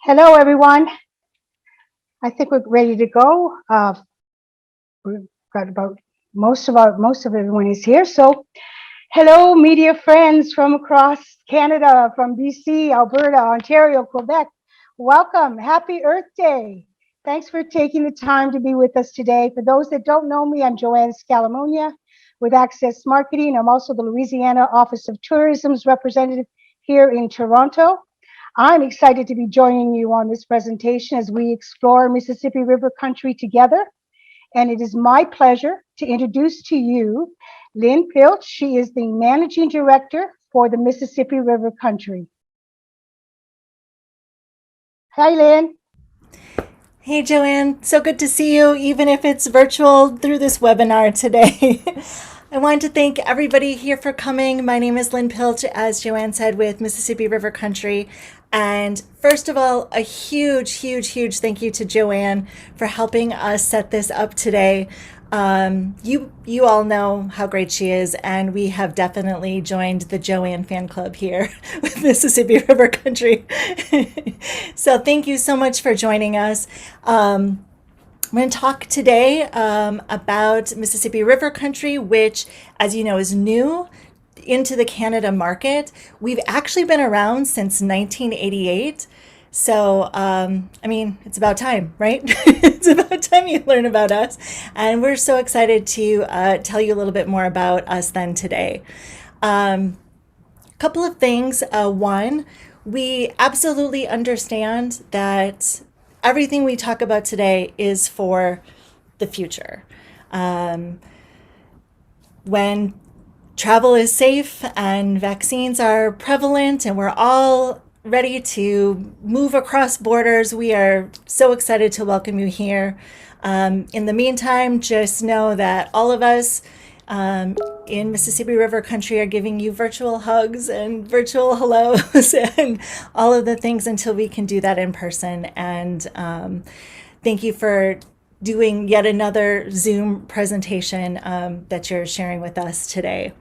Hello, everyone. I think we're ready to go. We've got about most of everyone is here. So, hello, media friends from across Canada, from BC, Alberta, Ontario, Quebec. Welcome. Happy Earth Day. Thanks for taking the time to be with us today. For those that don't know me, I'm Joanne Scalamunia with Access Marketing. I'm also the Louisiana Office of Tourism's representative here in Toronto. I'm excited to be joining you on this presentation as we explore Mississippi River country together. And it is my pleasure to introduce to you Lynn Pilch. She is the Managing Director for the Mississippi River country. Hi, Lynn. Hey, Joanne. So good to see you, even if it's virtual through this webinar today. I wanted to thank everybody here for coming. My name is Lynn Pilch, as Joanne said, with Mississippi River Country. And first of all, a huge thank you to Joanne for helping us set this up today. You all know how great she is, and we have definitely joined the Joanne fan club here with Mississippi River Country. So thank you so much for joining us. I'm going to talk today about Mississippi River Country, which, as you know, is new into the Canada market. We've actually been around since 1988. So, it's about time, right? It's about time you learn about us. And we're so excited to tell you a little bit more about us then today. Couple of things. One, we absolutely understand that everything we talk about today is for the future. When travel is safe and vaccines are prevalent and we're all ready to move across borders, we are so excited to welcome you here. In the meantime, just know that all of us in Mississippi River Country are giving you virtual hugs and virtual hellos and all of the things until we can do that in person. And thank you for doing yet another Zoom presentation that you're sharing with us today.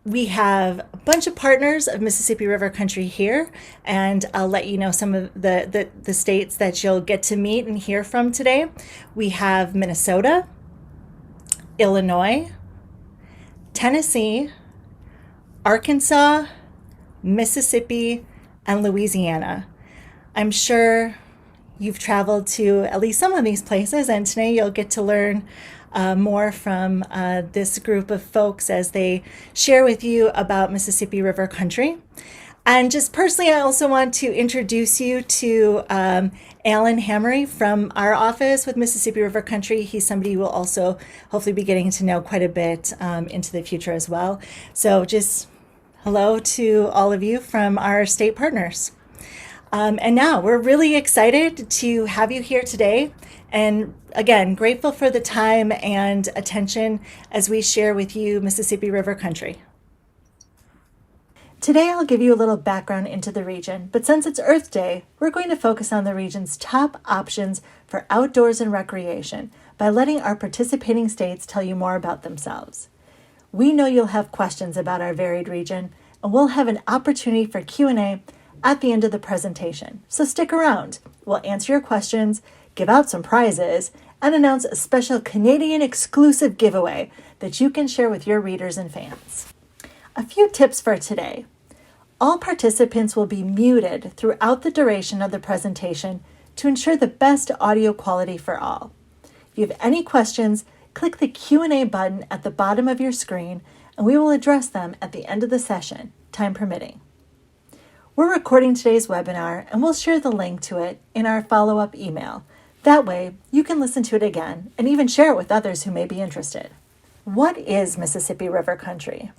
We have a bunch of partners of Mississippi River Country here, and I'll let you know some of the states that you'll get to meet and hear from today. We have Minnesota, Illinois, Tennessee, Arkansas, Mississippi, and Louisiana. I'm sure you've traveled to at least some of these places, and today you'll get to learn more from this group of folks as they share with you about Mississippi River Country. And just personally, I also want to introduce you to Alan Hammery from our office with Mississippi River Country. He's somebody you will also hopefully be getting to know quite a bit into the future as well. So just hello to all of you from our state partners. And now we're really excited to have you here today. And again, grateful for the time and attention as we share with you Mississippi River Country. Today I'll give you a little background into the region, but since it's Earth Day, we're going to focus on the region's top options for outdoors and recreation by letting our participating states tell you more about themselves. We know you'll have questions about our varied region, and we'll have an opportunity for Q&A at the end of the presentation. So stick around. We'll answer your questions, give out some prizes, and announce a special Canadian exclusive giveaway that you can share with your readers and fans. A few tips for today. All participants will be muted throughout the duration of the presentation to ensure the best audio quality for all. If you have any questions, click the Q&A button at the bottom of your screen and we will address them at the end of the session, time permitting. We're recording today's webinar and we'll share the link to it in our follow-up email. That way, you can listen to it again and even share it with others who may be interested. What is Mississippi River Country?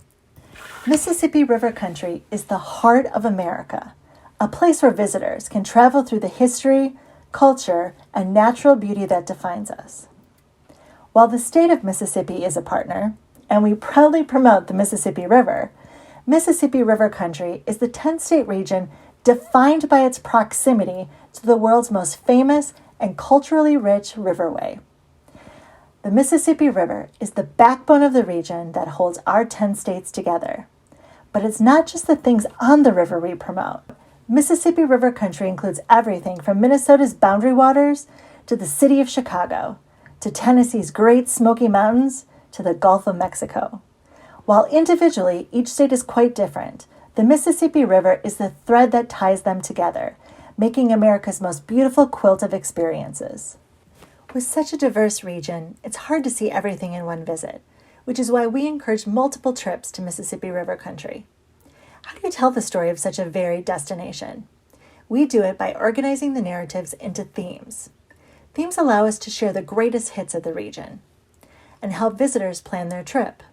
Mississippi River Country is the heart of America, a place where visitors can travel through the history, culture, and natural beauty that defines us. While the state of Mississippi is a partner, and we proudly promote the Mississippi River, Mississippi River Country is the 10-state region defined by its proximity to the world's most famous and culturally rich riverway. The Mississippi River is the backbone of the region that holds our 10 states together. But it's not just the things on the river we promote. Mississippi River country includes everything from Minnesota's boundary waters to the city of Chicago, to Tennessee's Great Smoky Mountains, to the Gulf of Mexico. While individually each state is quite different, the Mississippi River is the thread that ties them together, making America's most beautiful quilt of experiences. With such a diverse region, it's hard to see everything in one visit, which is why we encourage multiple trips to Mississippi River country. How do you tell the story of such a varied destination? We do it by organizing the narratives into themes. Themes allow us to share the greatest hits of the region and help visitors plan their trip.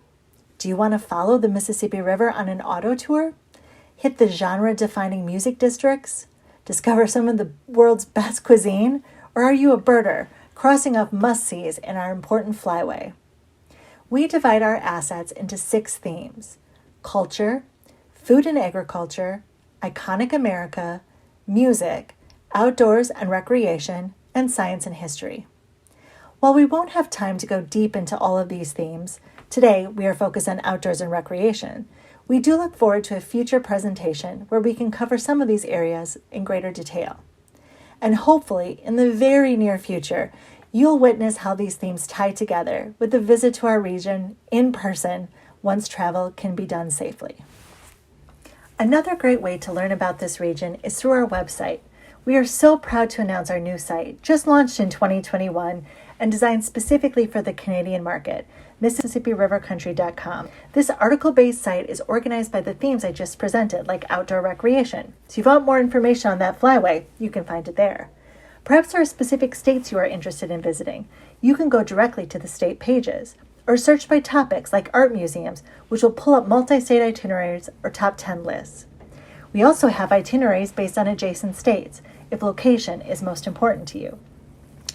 Do you want to follow the Mississippi River on an auto tour? Hit the genre-defining music districts? Discover some of the world's best cuisine? Or are you a birder, crossing off must-sees in our important flyway? We divide our assets into 6 themes: culture, food and agriculture, iconic America, music, outdoors and recreation, and science and history. While we won't have time to go deep into all of these themes, today we are focused on outdoors and recreation. We do look forward to a future presentation where we can cover some of these areas in greater detail. And hopefully, in the very near future, you'll witness how these themes tie together with a visit to our region in person once travel can be done safely. Another great way to learn about this region is through our website. We are so proud to announce our new site, just launched in 2021 and designed specifically for the Canadian market, MississippiRiverCountry.com. This article-based site is organized by the themes I just presented, like outdoor recreation. So if you want more information on that flyway, you can find it there. Perhaps there are specific states you are interested in visiting. You can go directly to the state pages, or search by topics like art museums, which will pull up multi-state itineraries or top 10 lists. We also have itineraries based on adjacent states, if location is most important to you.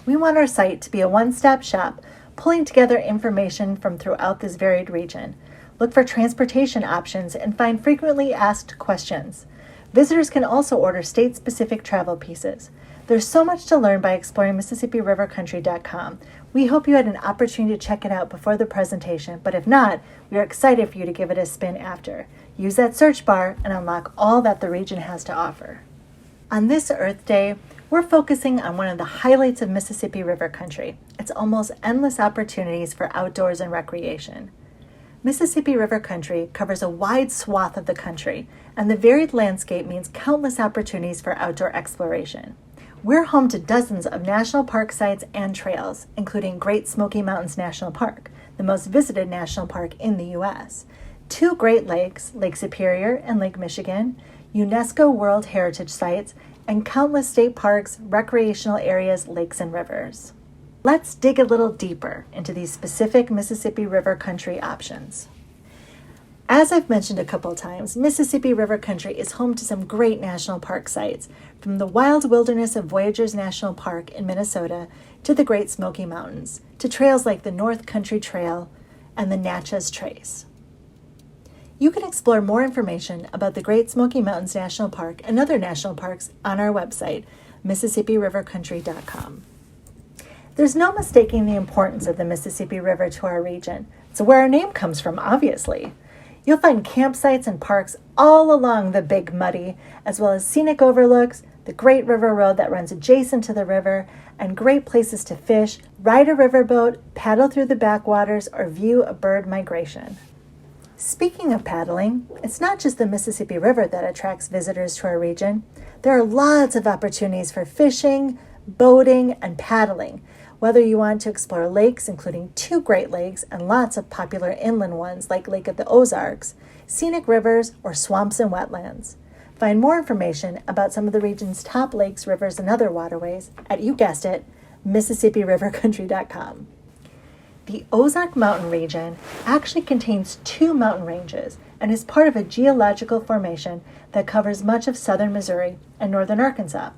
We want our site to be a one-stop shop, pulling together information from throughout this varied region. Look for transportation options and find frequently asked questions. Visitors can also order state-specific travel pieces. There's so much to learn by exploring MississippiRiverCountry.com. We hope you had an opportunity to check it out before the presentation, but if not, we are excited for you to give it a spin after. Use that search bar and unlock all that the region has to offer. On this Earth Day, we're focusing on one of the highlights of Mississippi River country. Its almost endless opportunities for outdoors and recreation. Mississippi River country covers a wide swath of the country, and the varied landscape means countless opportunities for outdoor exploration. We're home to dozens of national park sites and trails, including Great Smoky Mountains National Park, the most visited national park in the U.S., 2 Great Lakes, Lake Superior and Lake Michigan, UNESCO World Heritage Sites, and countless state parks, recreational areas, lakes, and rivers. Let's dig a little deeper into these specific Mississippi River country options. As I've mentioned a couple times, Mississippi River country is home to some great national park sites, from the wild wilderness of Voyageurs National Park in Minnesota to the Great Smoky Mountains, to trails like the North Country Trail and the Natchez Trace. You can explore more information about the Great Smoky Mountains National Park and other national parks on our website, MississippiRiverCountry.com. There's no mistaking the importance of the Mississippi River to our region. It's where our name comes from, obviously. You'll find campsites and parks all along the Big Muddy, as well as scenic overlooks, the Great River Road that runs adjacent to the river, and great places to fish, ride a riverboat, paddle through the backwaters, or view a bird migration. Speaking of paddling, it's not just the Mississippi River that attracts visitors to our region. There are lots of opportunities for fishing, boating, and paddling, whether you want to explore lakes, including 2 Great Lakes and lots of popular inland ones like Lake of the Ozarks, scenic rivers, or swamps and wetlands. Find more information about some of the region's top lakes, rivers, and other waterways at, you guessed it, MississippiRiverCountry.com. The Ozark Mountain region actually contains 2 mountain ranges and is part of a geological formation that covers much of southern Missouri and northern Arkansas.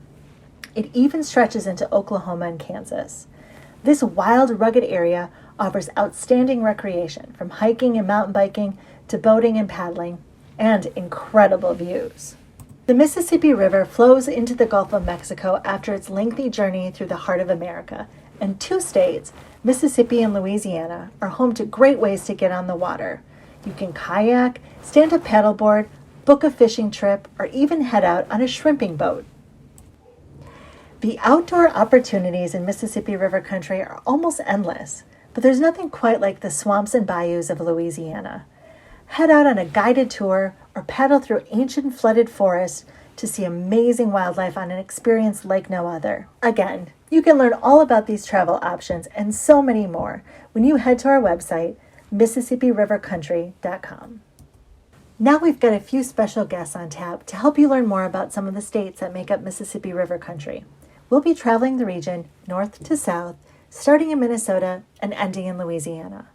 It even stretches into Oklahoma and Kansas. This wild, rugged area offers outstanding recreation, from hiking and mountain biking to boating and paddling, and incredible views. The Mississippi River flows into the Gulf of Mexico after its lengthy journey through the heart of America, and 2 states, Mississippi and Louisiana, are home to great ways to get on the water. You can kayak, stand-up paddleboard, book a fishing trip, or even head out on a shrimping boat. The outdoor opportunities in Mississippi River country are almost endless, but there's nothing quite like the swamps and bayous of Louisiana. Head out on a guided tour or paddle through ancient flooded forests to see amazing wildlife on an experience like no other. Again, you can learn all about these travel options and so many more when you head to our website, MississippiRiverCountry.com. Now we've got a few special guests on tap to help you learn more about some of the states that make up Mississippi River Country. We'll be traveling the region north to south, starting in Minnesota and ending in Louisiana.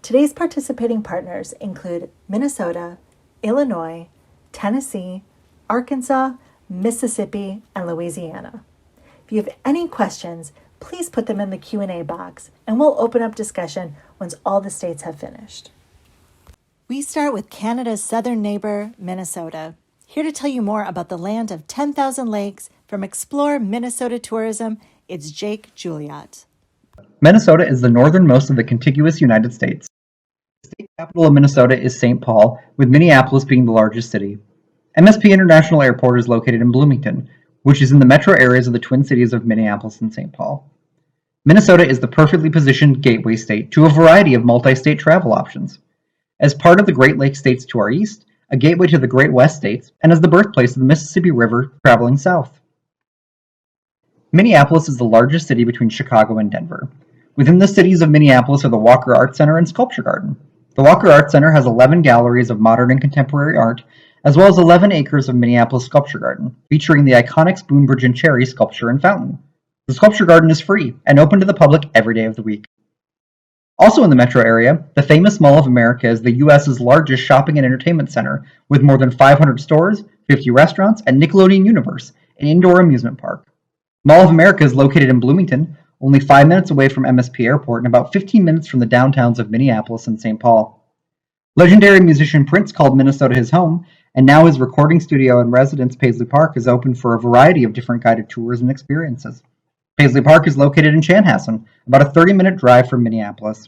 Today's participating partners include Minnesota, Illinois, Tennessee, Arkansas, Mississippi, and Louisiana. If you have any questions, please put them in the Q&A box, and we'll open up discussion once all the states have finished. We start with Canada's southern neighbor, Minnesota. Here to tell you more about the land of 10,000 lakes from Explore Minnesota Tourism, it's Jake Juliot. Minnesota is the northernmost of the contiguous United States. The state capital of Minnesota is St. Paul, with Minneapolis being the largest city. MSP International Airport is located in Bloomington, which is in the metro areas of the Twin Cities of Minneapolis and St. Paul. Minnesota is the perfectly positioned gateway state to a variety of multi-state travel options. As part of the Great Lakes states to our east, a gateway to the Great West states, and as the birthplace of the Mississippi River traveling south. Minneapolis is the largest city between Chicago and Denver. Within the cities of Minneapolis are the Walker Art Center and Sculpture Garden. The Walker Art Center has 11 galleries of modern and contemporary art, as well as 11 acres of Minneapolis Sculpture Garden, featuring the iconic Spoonbridge and Cherry sculpture and fountain. The Sculpture Garden is free and open to the public every day of the week. Also in the metro area, the famous Mall of America is the U.S.'s largest shopping and entertainment center, with more than 500 stores, 50 restaurants, and Nickelodeon Universe, an indoor amusement park. Mall of America is located in Bloomington, only 5 minutes away from MSP Airport and about 15 minutes from the downtowns of Minneapolis and St. Paul. Legendary musician Prince called Minnesota his home, and now his recording studio and residence, Paisley Park, is open for a variety of different guided tours and experiences. Paisley Park is located in Chanhassen, about a 30-minute drive from Minneapolis.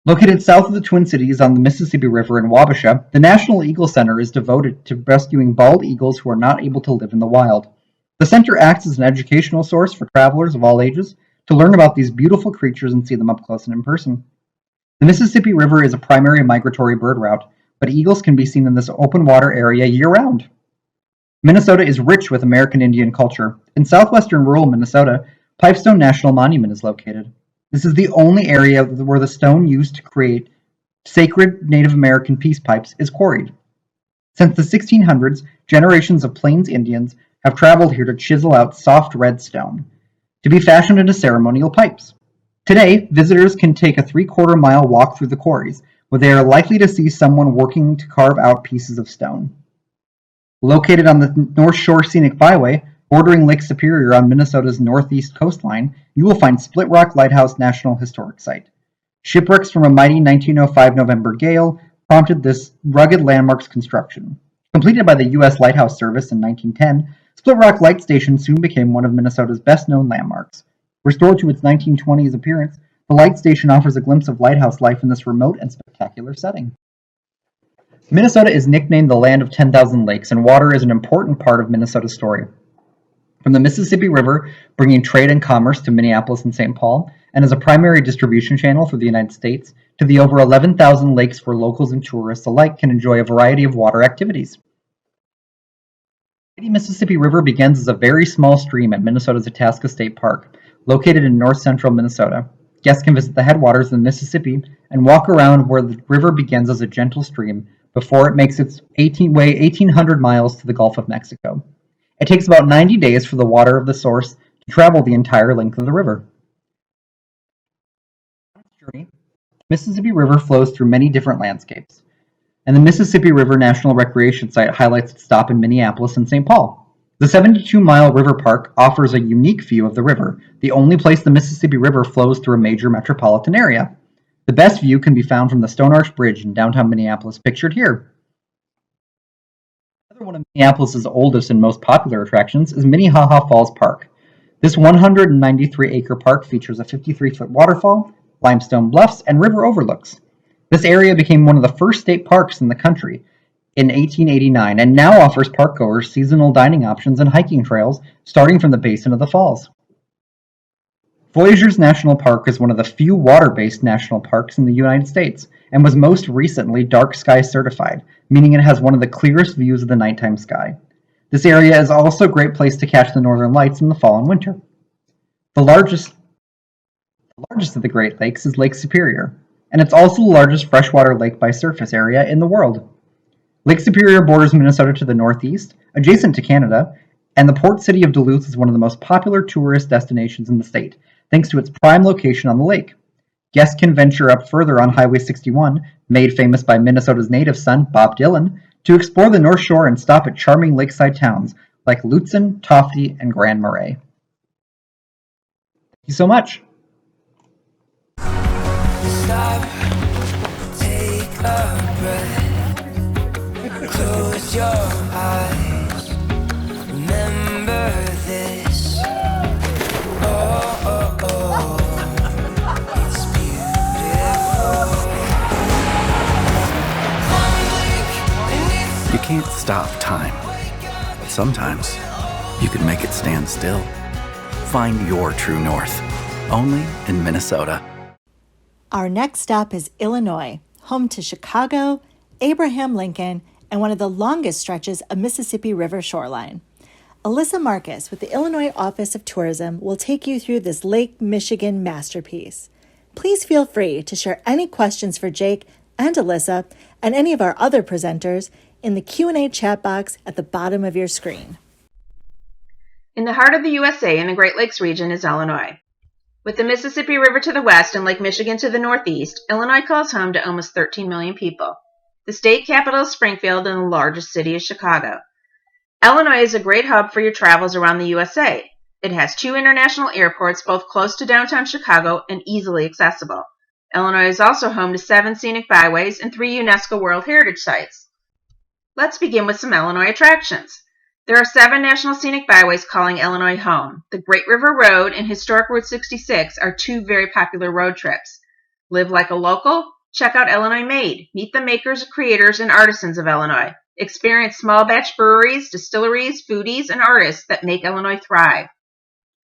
Located south of the Twin Cities on the Mississippi River in Wabasha, the National Eagle Center is devoted to rescuing bald eagles who are not able to live in the wild. The center acts as an educational source for travelers of all ages to learn about these beautiful creatures and see them up close and in person. The Mississippi River is a primary migratory bird route, but eagles can be seen in this open water area year-round. Minnesota is rich with American Indian culture. In southwestern rural Minnesota, Pipestone National Monument is located. This is the only area where the stone used to create sacred Native American peace pipes is quarried. Since the 1600s, generations of Plains Indians have traveled here to chisel out soft red stone to be fashioned into ceremonial pipes. Today, visitors can take a 3/4-mile walk through the quarries, where they are likely to see someone working to carve out pieces of stone. Located on the North Shore Scenic Byway, bordering Lake Superior on Minnesota's northeast coastline, you will find Split Rock Lighthouse National Historic Site. Shipwrecks from a mighty 1905 November gale prompted this rugged landmark's construction. Completed by the U.S. Lighthouse Service in 1910, Split Rock Light Station soon became one of Minnesota's best-known landmarks. Restored to its 1920s appearance, the light station offers a glimpse of lighthouse life in this remote and spectacular setting. Minnesota is nicknamed the land of 10,000 lakes, and water is an important part of Minnesota's story. From the Mississippi River, bringing trade and commerce to Minneapolis and St. Paul, and as a primary distribution channel for the United States, to the over 11,000 lakes where locals and tourists alike can enjoy a variety of water activities. The Mississippi River begins as a very small stream at Minnesota's Itasca State Park, located in north-central Minnesota. Guests can visit the headwaters of the Mississippi and walk around where the river begins as a gentle stream before it makes its 1,800 miles to the Gulf of Mexico. It takes about 90 days for the water of the source to travel the entire length of the river. On its journey, the Mississippi River flows through many different landscapes, and the Mississippi River National Recreation Site highlights its stop in Minneapolis and St. Paul. The 72-mile river park offers a unique view of the river, the only place the Mississippi River flows through a major metropolitan area. The best view can be found from the Stone Arch Bridge in downtown Minneapolis, pictured here. Another one of Minneapolis' oldest and most popular attractions is Minnehaha Falls Park. This 193-acre park features a 53-foot waterfall, limestone bluffs, and river overlooks. This area became one of the first state parks in the country, in 1889 and now offers parkgoers seasonal dining options and hiking trails starting from the basin of the falls. Voyageurs National Park is one of the few water-based national parks in the United States and was most recently dark sky certified, meaning it has one of the clearest views of the nighttime sky. This area is also a great place to catch the northern lights in the fall and winter. The largest of the Great Lakes is Lake Superior, and it's also the largest freshwater lake by surface area in the world. Lake Superior borders Minnesota to the northeast, adjacent to Canada, and the port city of Duluth is one of the most popular tourist destinations in the state, thanks to its prime location on the lake. Guests can venture up further on Highway 61, made famous by Minnesota's native son, Bob Dylan, to explore the North Shore and stop at charming lakeside towns like Lutzen, Tofte, and Grand Marais. Thank you so much. Stop, take a breath, close your eyes, remember this. Oh, oh, oh, it's beautiful. You can't stop time, but sometimes you can make it stand still. Find your true north, only in Minnesota. Our next stop is Illinois, home to Chicago, Abraham Lincoln, and one of the longest stretches of Mississippi River shoreline. Alyssa Marcus with the Illinois Office of Tourism will take you through this Lake Michigan masterpiece. Please feel free to share any questions for Jake and Alyssa and any of our other presenters in the Q&A chat box at the bottom of your screen. In the heart of the USA in the Great Lakes region is Illinois. With the Mississippi River to the west and Lake Michigan to the northeast, Illinois calls home to almost 13 million people. The state capital is Springfield and the largest city is Chicago. Illinois is a great hub for your travels around the USA. It has 2 international airports, both close to downtown Chicago and easily accessible. Illinois is also home to 7 scenic byways and 3 UNESCO World Heritage Sites. Let's begin with some Illinois attractions. There are 7 national scenic byways calling Illinois home. The Great River Road and Historic Route 66 are 2 very popular road trips. Live like a local? Check out Illinois Made. Meet the makers, creators, and artisans of Illinois. Experience small batch breweries, distilleries, foodies, and artists that make Illinois thrive.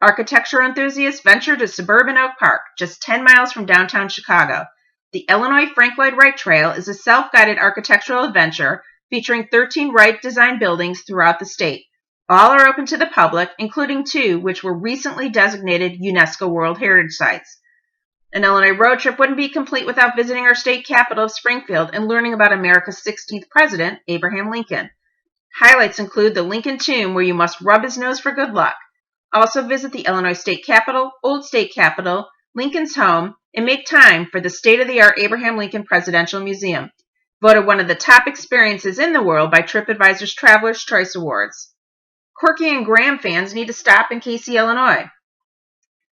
Architecture enthusiasts venture to suburban Oak Park, just 10 miles from downtown Chicago. The Illinois Frank Lloyd Wright Trail is a self-guided architectural adventure featuring 13 Wright-designed buildings throughout the state. All are open to the public, including 2 which were recently designated UNESCO World Heritage Sites. An Illinois road trip wouldn't be complete without visiting our state capital of Springfield and learning about America's 16th president, Abraham Lincoln. Highlights include the Lincoln Tomb, where you must rub his nose for good luck. Also visit the Illinois State Capitol, Old State Capitol, Lincoln's home, and make time for the state-of-the-art Abraham Lincoln Presidential Museum, voted one of the top experiences in the world by TripAdvisor's Traveler's Choice Awards. Corky and Graham fans need to stop in Casey, Illinois.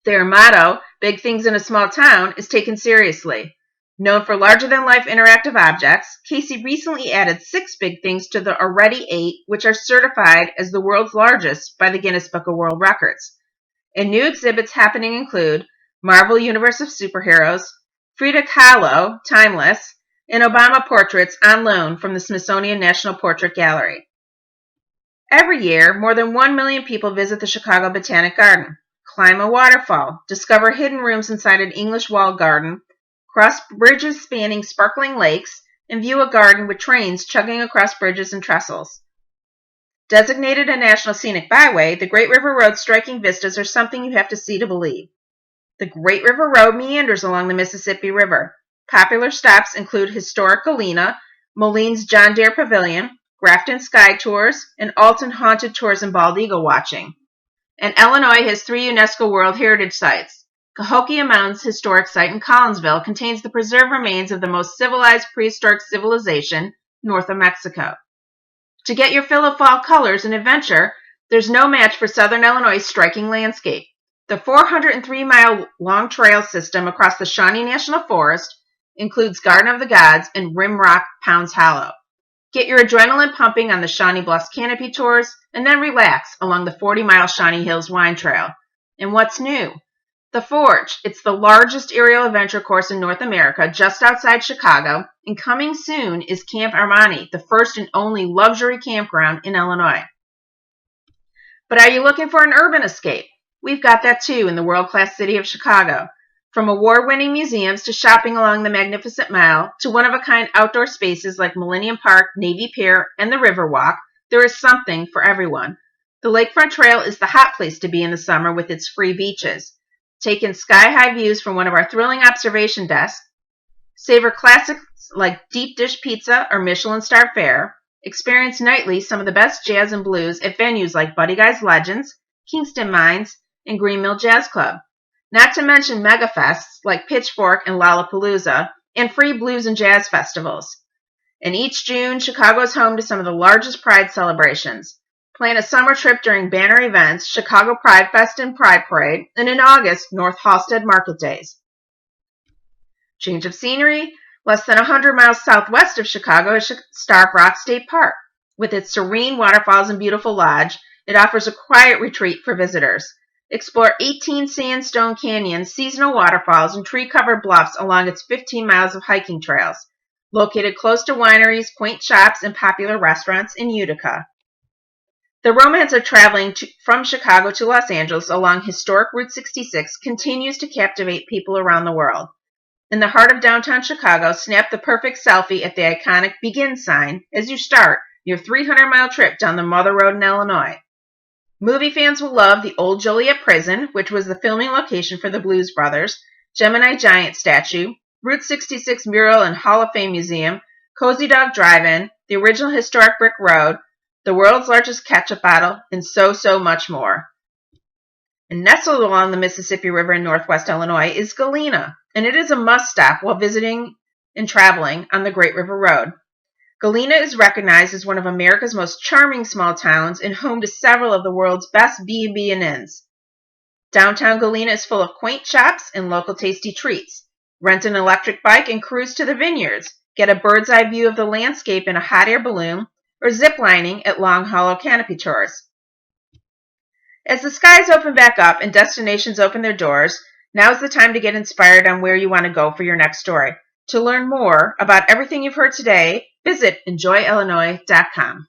Their motto, Big Things in a Small Town, is taken seriously. Known for larger-than-life interactive objects, Casey recently added 6 big things to the already 8, which are certified as the world's largest by the Guinness Book of World Records. And new exhibits happening include Marvel Universe of Superheroes, Frida Kahlo, Timeless, and Obama portraits on loan from the Smithsonian National Portrait Gallery. Every year, more than 1 million people visit the Chicago Botanic Garden, climb a waterfall, discover hidden rooms inside an English walled garden, cross bridges spanning sparkling lakes, and view a garden with trains chugging across bridges and trestles. Designated a National Scenic Byway, the Great River Road's striking vistas are something you have to see to believe. The Great River Road meanders along the Mississippi River. Popular stops include historic Galena, Moline's John Deere Pavilion, Grafton Sky Tours, and Alton Haunted Tours and Bald Eagle Watching. And Illinois has 3 UNESCO World Heritage Sites. Cahokia Mountains Historic Site in Collinsville contains the preserved remains of the most civilized prehistoric civilization north of Mexico. To get your fill of fall colors and adventure, there's no match for Southern Illinois' striking landscape. The 403-mile-long trail system across the Shawnee National Forest includes Garden of the Gods and Rim Rock Pounds Hollow. Get your adrenaline pumping on the Shawnee Bluffs Canopy Tours, and then relax along the 40-mile Shawnee Hills Wine Trail. And what's new? The Forge. It's the largest aerial adventure course in North America, just outside Chicago, and coming soon is Camp Armani, the first and only luxury campground in Illinois. But are you looking for an urban escape? We've got that too in the world-class city of Chicago. From award-winning museums to shopping along the Magnificent Mile to one-of-a-kind outdoor spaces like Millennium Park, Navy Pier, and the Riverwalk, there is something for everyone. The Lakefront Trail is the hot place to be in the summer with its free beaches. Take in sky-high views from one of our thrilling observation desks, savor classics like deep dish pizza or Michelin-star fare, experience nightly some of the best jazz and blues at venues like Buddy Guy's Legends, Kingston Mines, and Green Mill Jazz Club. Not to mention megafests like Pitchfork and Lollapalooza, and free blues and jazz festivals. And each June, Chicago is home to some of the largest Pride celebrations. Plan a summer trip during banner events, Chicago Pride Fest and Pride Parade, and in August, North Halsted Market Days. Change of scenery, less than 100 miles southwest of Chicago is Stark Rock State Park. With its serene waterfalls and beautiful lodge, it offers a quiet retreat for visitors. Explore 18 sandstone canyons, seasonal waterfalls, and tree-covered bluffs along its 15 miles of hiking trails. Located close to wineries, quaint shops, and popular restaurants in Utica. The romance of traveling from Chicago to Los Angeles along historic Route 66 continues to captivate people around the world. In the heart of downtown Chicago, snap the perfect selfie at the iconic Begin sign as you start your 300-mile trip down the Mother Road in Illinois. Movie fans will love the Old Joliet Prison, which was the filming location for the Blues Brothers, Gemini Giant statue, Route 66 Mural and Hall of Fame Museum, Cozy Dog Drive-In, the original historic brick road, the world's largest ketchup bottle, and so much more. And nestled along the Mississippi River in northwest Illinois is Galena, and it is a must-stop while visiting and traveling on the Great River Road. Galena is recognized as one of America's most charming small towns and home to several of the world's best B&B and inns. Downtown Galena is full of quaint shops and local tasty treats. Rent an electric bike and cruise to the vineyards. Get a bird's eye view of the landscape in a hot air balloon or zip lining at Long Hollow Canopy Tours. As the skies open back up and destinations open their doors, now's the time to get inspired on where you want to go for your next story. To learn more about everything you've heard today, visit enjoyillinois.com.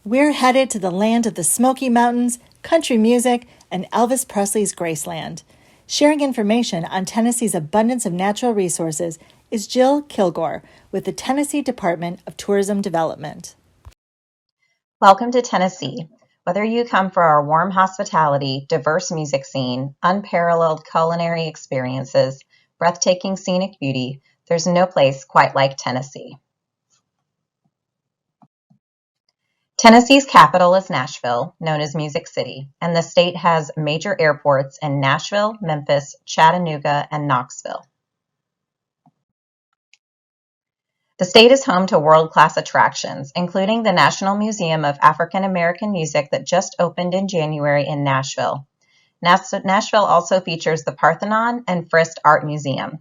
We're headed to the land of the Smoky Mountains, country music, and Elvis Presley's Graceland. Sharing information on Tennessee's abundance of natural resources is Jill Kilgore with the Tennessee Department of Tourism Development. Welcome to Tennessee. Whether you come for our warm hospitality, diverse music scene, unparalleled culinary experiences, breathtaking scenic beauty, there's no place quite like Tennessee. Tennessee's capital is Nashville, known as Music City, and the state has major airports in Nashville, Memphis, Chattanooga, and Knoxville. The state is home to world-class attractions, including the National Museum of African American Music that just opened in January in Nashville. Nashville also features the Parthenon and Frist Art Museum.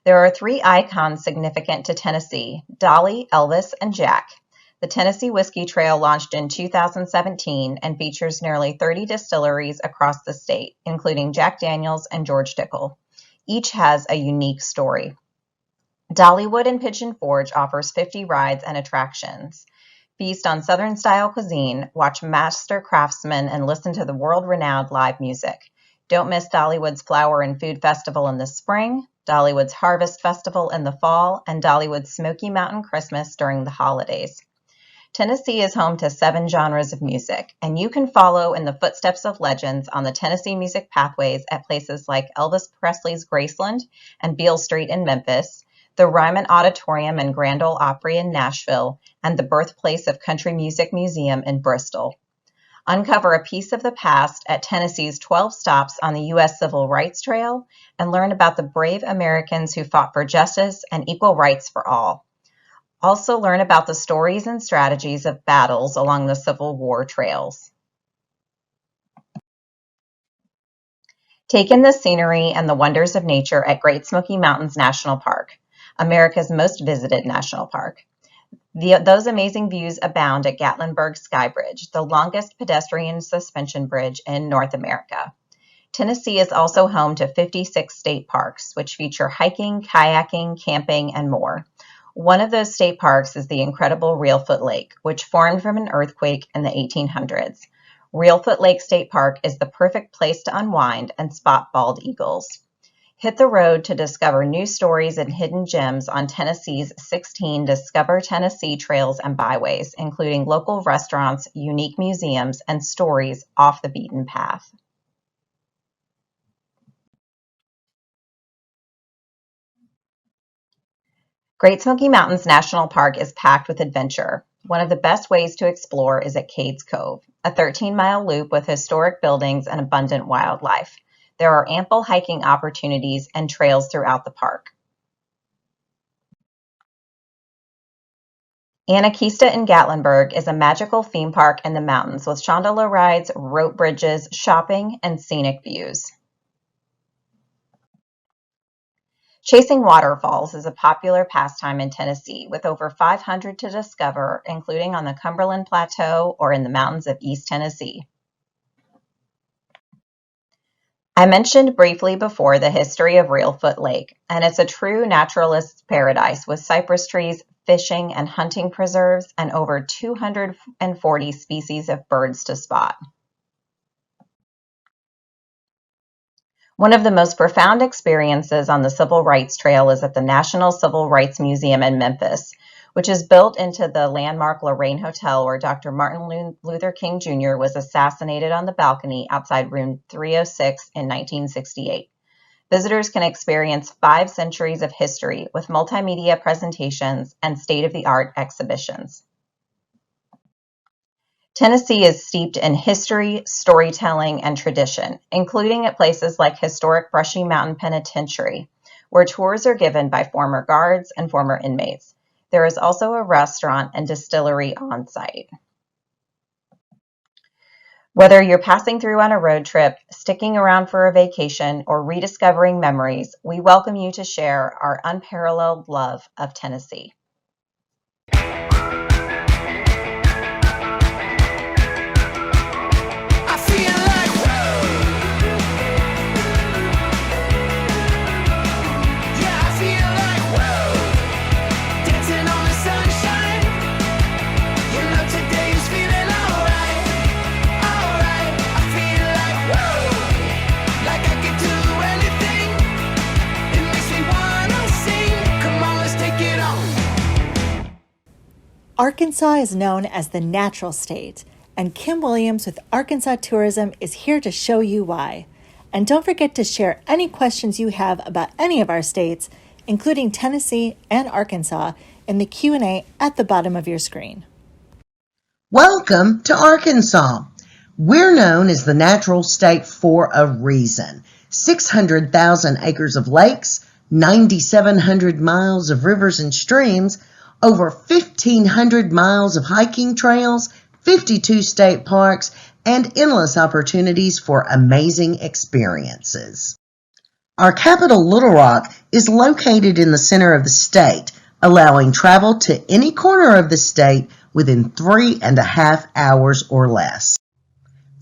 There are 3 icons significant to Tennessee: Dolly, Elvis, and Jack. The Tennessee Whiskey Trail launched in 2017 and features nearly 30 distilleries across the state, including Jack Daniel's and George Dickel. Each has a unique story. Dollywood and Pigeon Forge offers 50 rides and attractions. Feast on Southern-style cuisine, watch master craftsmen, and listen to the world-renowned live music. Don't miss Dollywood's Flower and Food Festival in the spring, Dollywood's Harvest Festival in the fall, and Dollywood's Smoky Mountain Christmas during the holidays. Tennessee is home to 7 genres of music, and you can follow in the footsteps of legends on the Tennessee music pathways at places like Elvis Presley's Graceland and Beale Street in Memphis, the Ryman Auditorium and Grand Ole Opry in Nashville, and the Birthplace of Country Music Museum in Bristol. Uncover a piece of the past at Tennessee's 12 stops on the U.S. Civil Rights Trail and learn about the brave Americans who fought for justice and equal rights for all. Also learn about the stories and strategies of battles along the Civil War trails. Take in the scenery and the wonders of nature at Great Smoky Mountains National Park, America's most visited national park. Those amazing views abound at Gatlinburg Sky Bridge, the longest pedestrian suspension bridge in North America. Tennessee is also home to 56 state parks, which feature hiking, kayaking, camping, and more. One of those state parks is the incredible Reelfoot Lake, which formed from an earthquake in the 1800s. Reelfoot Lake State Park is the perfect place to unwind and spot bald eagles. Hit the road to discover new stories and hidden gems on Tennessee's 16 Discover Tennessee trails and byways, including local restaurants, unique museums, and stories off the beaten path. Great Smoky Mountains National Park is packed with adventure. One of the best ways to explore is at Cades Cove, a 13-mile loop with historic buildings and abundant wildlife. There are ample hiking opportunities and trails throughout the park. Anakeesta in Gatlinburg is a magical theme park in the mountains with gondola rides, rope bridges, shopping, and scenic views. Chasing waterfalls is a popular pastime in Tennessee with over 500 to discover, including on the Cumberland Plateau or in the mountains of East Tennessee. I mentioned briefly before the history of Reelfoot Lake, and it's a true naturalist's paradise with cypress trees, fishing and hunting preserves, and over 240 species of birds to spot. One of the most profound experiences on the Civil Rights Trail is at the National Civil Rights Museum in Memphis, which is built into the landmark Lorraine Hotel where Dr. Martin Luther King Jr. was assassinated on the balcony outside room 306 in 1968. Visitors can experience 5 centuries of history with multimedia presentations and state-of-the-art exhibitions. Tennessee is steeped in history, storytelling, and tradition, including at places like historic Brushy Mountain Penitentiary, where tours are given by former guards and former inmates. There is also a restaurant and distillery on site. Whether you're passing through on a road trip, sticking around for a vacation, or rediscovering memories, we welcome you to share our unparalleled love of Tennessee. Arkansas is known as the natural state, and Kim Williams with Arkansas Tourism is here to show you why. And don't forget to share any questions you have about any of our states, including Tennessee and Arkansas, in the Q&A at the bottom of your screen. Welcome to Arkansas. We're known as the natural state for a reason. 600,000 acres of lakes, 9,700 miles of rivers and streams, over 1,500 miles of hiking trails, 52 state parks, and endless opportunities for amazing experiences. Our capital, Little Rock, is located in the center of the state, allowing travel to any corner of the state within 3.5 hours or less.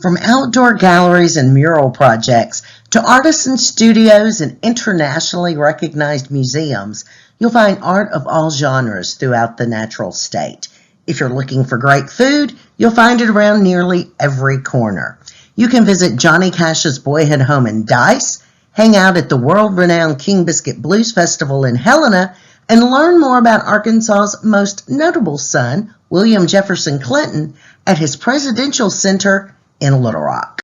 From outdoor galleries and mural projects to artisan studios and internationally recognized museums, you'll find art of all genres throughout the natural state. If you're looking for great food, you'll find it around nearly every corner. You can visit Johnny Cash's Boyhood Home in Dice, hang out at the world-renowned King Biscuit Blues Festival in Helena, and learn more about Arkansas's most notable son, William Jefferson Clinton, at his Presidential Center in Little Rock.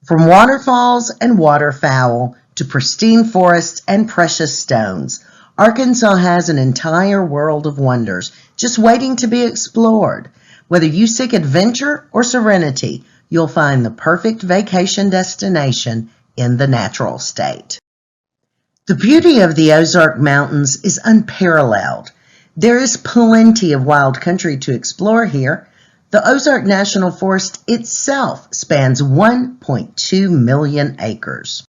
From waterfalls and waterfowl to pristine forests and precious stones, Arkansas has an entire world of wonders just waiting to be explored. Whether you seek adventure or serenity, you'll find the perfect vacation destination in the natural state. The beauty of the Ozark Mountains is unparalleled. There is plenty of wild country to explore here. The Ozark National Forest itself spans 1.2 million acres.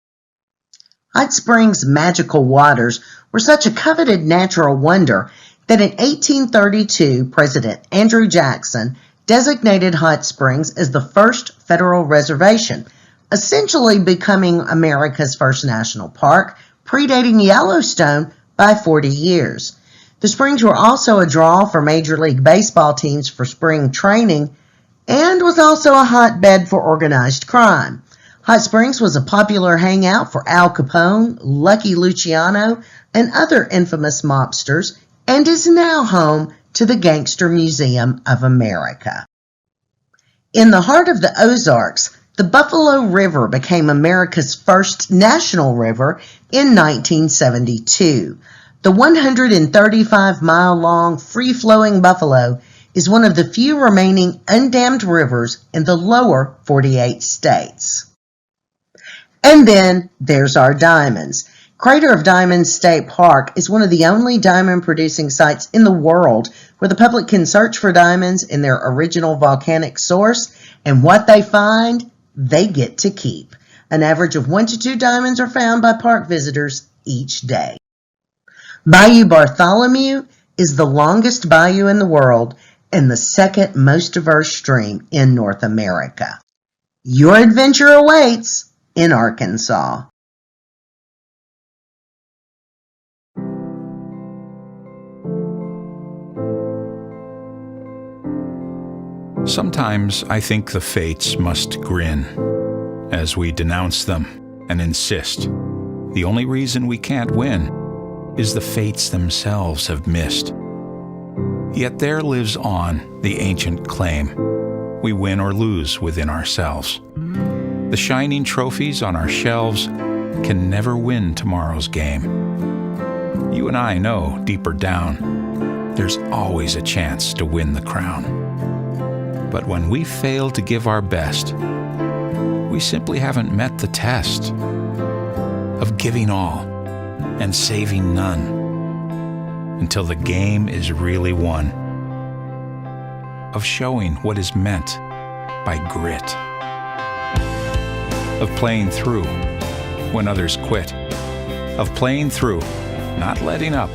Hot Springs' magical waters were such a coveted natural wonder that in 1832, President Andrew Jackson designated Hot Springs as the first federal reservation, essentially becoming America's first national park, predating Yellowstone by 40 years. The springs were also a draw for Major League Baseball teams for spring training and was also a hotbed for organized crime. Hot Springs was a popular hangout for Al Capone, Lucky Luciano, and other infamous mobsters, and is now home to the Gangster Museum of America. In the heart of the Ozarks, the Buffalo River became America's first national river in 1972. The 135-mile-long, free-flowing Buffalo is one of the few remaining undammed rivers in the lower 48 states. And then there's our diamonds. Crater of Diamonds State Park is one of the only diamond-producing sites in the world where the public can search for diamonds in their original volcanic source, and what they find, they get to keep. An average of 1 to 2 diamonds are found by park visitors each day. Bayou Bartholomew is the longest bayou in the world and the second most diverse stream in North America. Your adventure awaits in Arkansas. Sometimes I think the fates must grin as we denounce them and insist the only reason we can't win is the fates themselves have missed. Yet there lives on the ancient claim we win or lose within ourselves. The shining trophies on our shelves can never win tomorrow's game. You and I know deeper down there's always a chance to win the crown. But when we fail to give our best, we simply haven't met the test of giving all and saving none until the game is really won, of showing what is meant by grit, of playing through when others quit, of playing through, not letting up.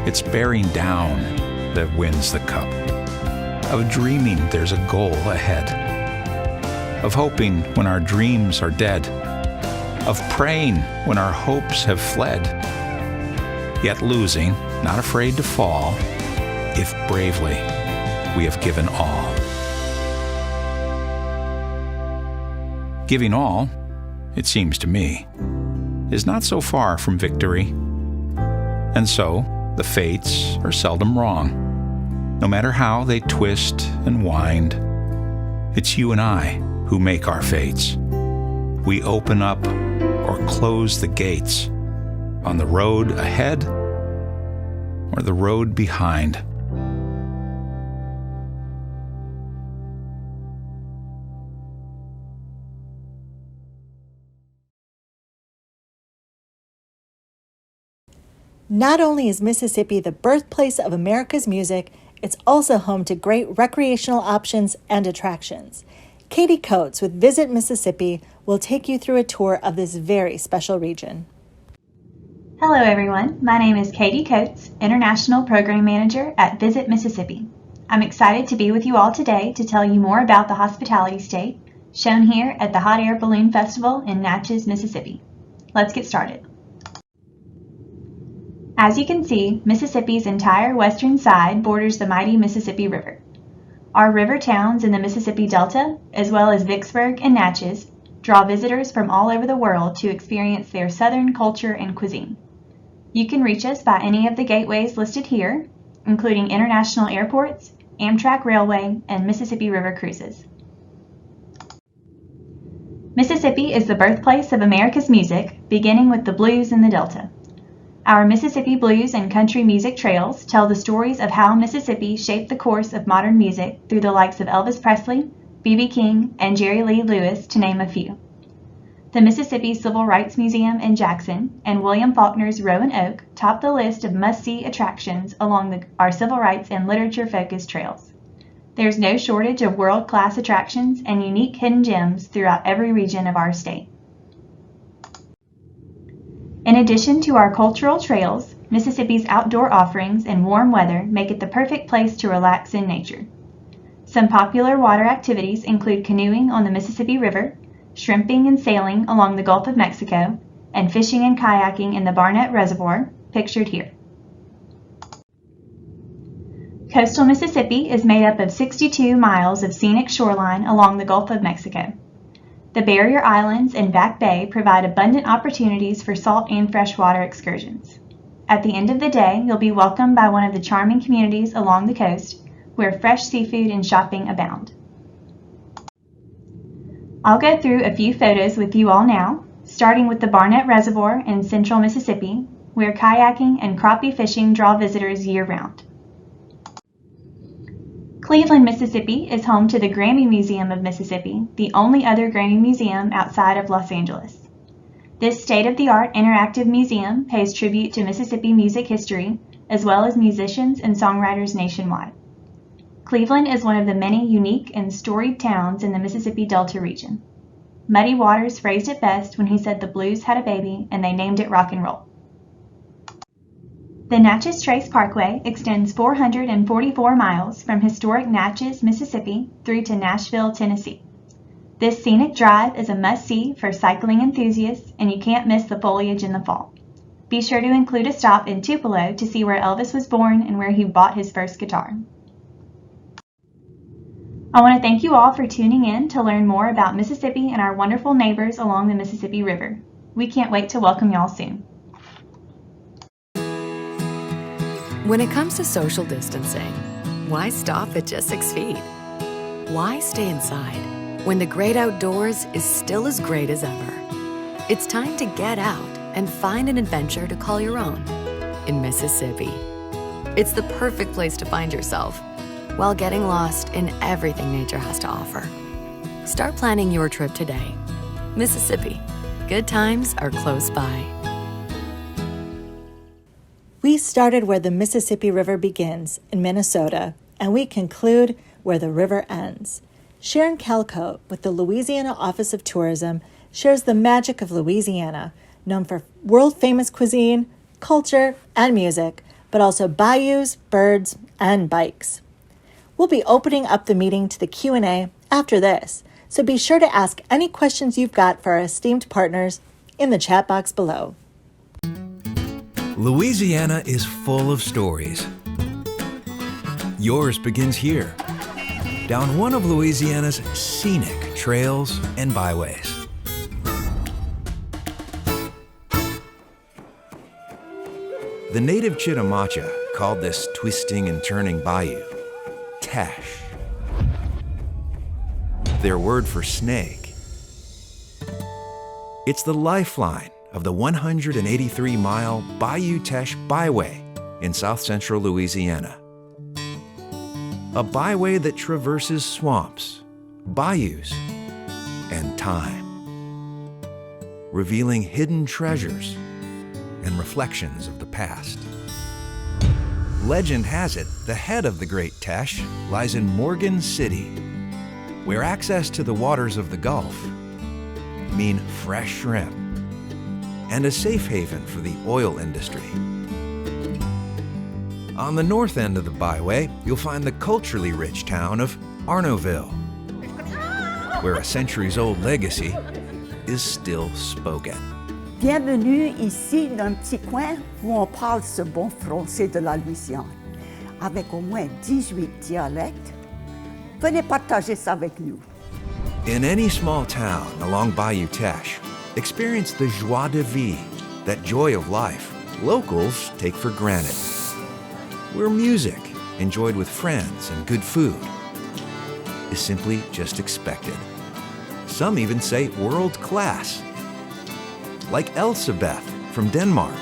It's bearing down that wins the cup, of dreaming there's a goal ahead, of hoping when our dreams are dead, of praying when our hopes have fled, yet losing, not afraid to fall, if bravely we have given all. Giving all, it seems to me, is not so far from victory. And so, the fates are seldom wrong. No matter how they twist and wind, it's you and I who make our fates. We open up or close the gates on the road ahead or the road behind. Not only is Mississippi the birthplace of America's music, it's also home to great recreational options and attractions. Katie Coates with Visit Mississippi will take you through a tour of this very special region. Hello everyone, my name is Katie Coates, International Program Manager at Visit Mississippi. I'm excited to be with you all today to tell you more about the hospitality state, shown here at the Hot Air Balloon Festival in Natchez, Mississippi. Let's get started. As you can see, Mississippi's entire western side borders the mighty Mississippi River. Our river towns in the Mississippi Delta, as well as Vicksburg and Natchez, draw visitors from all over the world to experience their Southern culture and cuisine. You can reach us by any of the gateways listed here, including international airports, Amtrak Railway, and Mississippi River cruises. Mississippi is the birthplace of America's music, beginning with the blues in the Delta. Our Mississippi blues and country music trails tell the stories of how Mississippi shaped the course of modern music through the likes of Elvis Presley, B.B. King, and Jerry Lee Lewis, to name a few. The Mississippi Civil Rights Museum in Jackson and William Faulkner's Rowan Oak top the list of must-see attractions along our civil rights and literature-focused trails. There's no shortage of world-class attractions and unique hidden gems throughout every region of our state. In addition to our cultural trails, Mississippi's outdoor offerings and warm weather make it the perfect place to relax in nature. Some popular water activities include canoeing on the Mississippi River, shrimping and sailing along the Gulf of Mexico, and fishing and kayaking in the Barnett Reservoir, pictured here. Coastal Mississippi is made up of 62 miles of scenic shoreline along the Gulf of Mexico. The barrier islands and Back Bay provide abundant opportunities for salt and freshwater excursions. At the end of the day, you'll be welcomed by one of the charming communities along the coast where fresh seafood and shopping abound. I'll go through a few photos with you all now, starting with the Barnett Reservoir in central Mississippi, where kayaking and crappie fishing draw visitors year-round. Cleveland, Mississippi is home to the Grammy Museum of Mississippi, the only other Grammy museum outside of Los Angeles. This state-of-the-art interactive museum pays tribute to Mississippi music history, as well as musicians and songwriters nationwide. Cleveland is one of the many unique and storied towns in the Mississippi Delta region. Muddy Waters phrased it best when he said the blues had a baby and they named it rock and roll. The Natchez Trace Parkway extends 444 miles from historic Natchez, Mississippi through to Nashville, Tennessee. This scenic drive is a must-see for cycling enthusiasts, and you can't miss the foliage in the fall. Be sure to include a stop in Tupelo to see where Elvis was born and where he bought his first guitar. I want to thank you all for tuning in to learn more about Mississippi and our wonderful neighbors along the Mississippi River. We can't wait to welcome y'all soon. When it comes to social distancing, why stop at just 6 feet? Why stay inside when the great outdoors is still as great as ever? It's time to get out and find an adventure to call your own in Mississippi. It's the perfect place to find yourself while getting lost in everything nature has to offer. Start planning your trip today. Mississippi. Good times are close by. We started where the Mississippi River begins, in Minnesota, and we conclude where the river ends. Sharon Calcote with the Louisiana Office of Tourism shares the magic of Louisiana, known for world-famous cuisine, culture, and music, but also bayous, birds, and bikes. We'll be opening up the meeting to the Q&A after this, so be sure to ask any questions you've got for our esteemed partners in the chat box below. Louisiana is full of stories. Yours begins here, down one of Louisiana's scenic trails and byways. The native Chitimacha called this twisting and turning bayou Tash, their word for snake. It's the lifeline of the 183-mile Bayou Teche Byway in south-central Louisiana. A byway that traverses swamps, bayous, and time, revealing hidden treasures and reflections of the past. Legend has it the head of the Great Teche lies in Morgan City, where access to the waters of the Gulf mean fresh shrimp and a safe haven for the oil industry. On the north end of the byway, you'll find the culturally rich town of Arnaudville, where a centuries-old legacy is still spoken. Bienvenue ici dans un petit coin où on parle ce bon français de la Louisiane, avec au moins 18 dialectes. Venez partager ça avec nous. In any small town along Bayou Teche, experience the joie de vivre, that joy of life locals take for granted. Where music, enjoyed with friends and good food, is simply just expected. Some even say world class. Like Elsebeth from Denmark.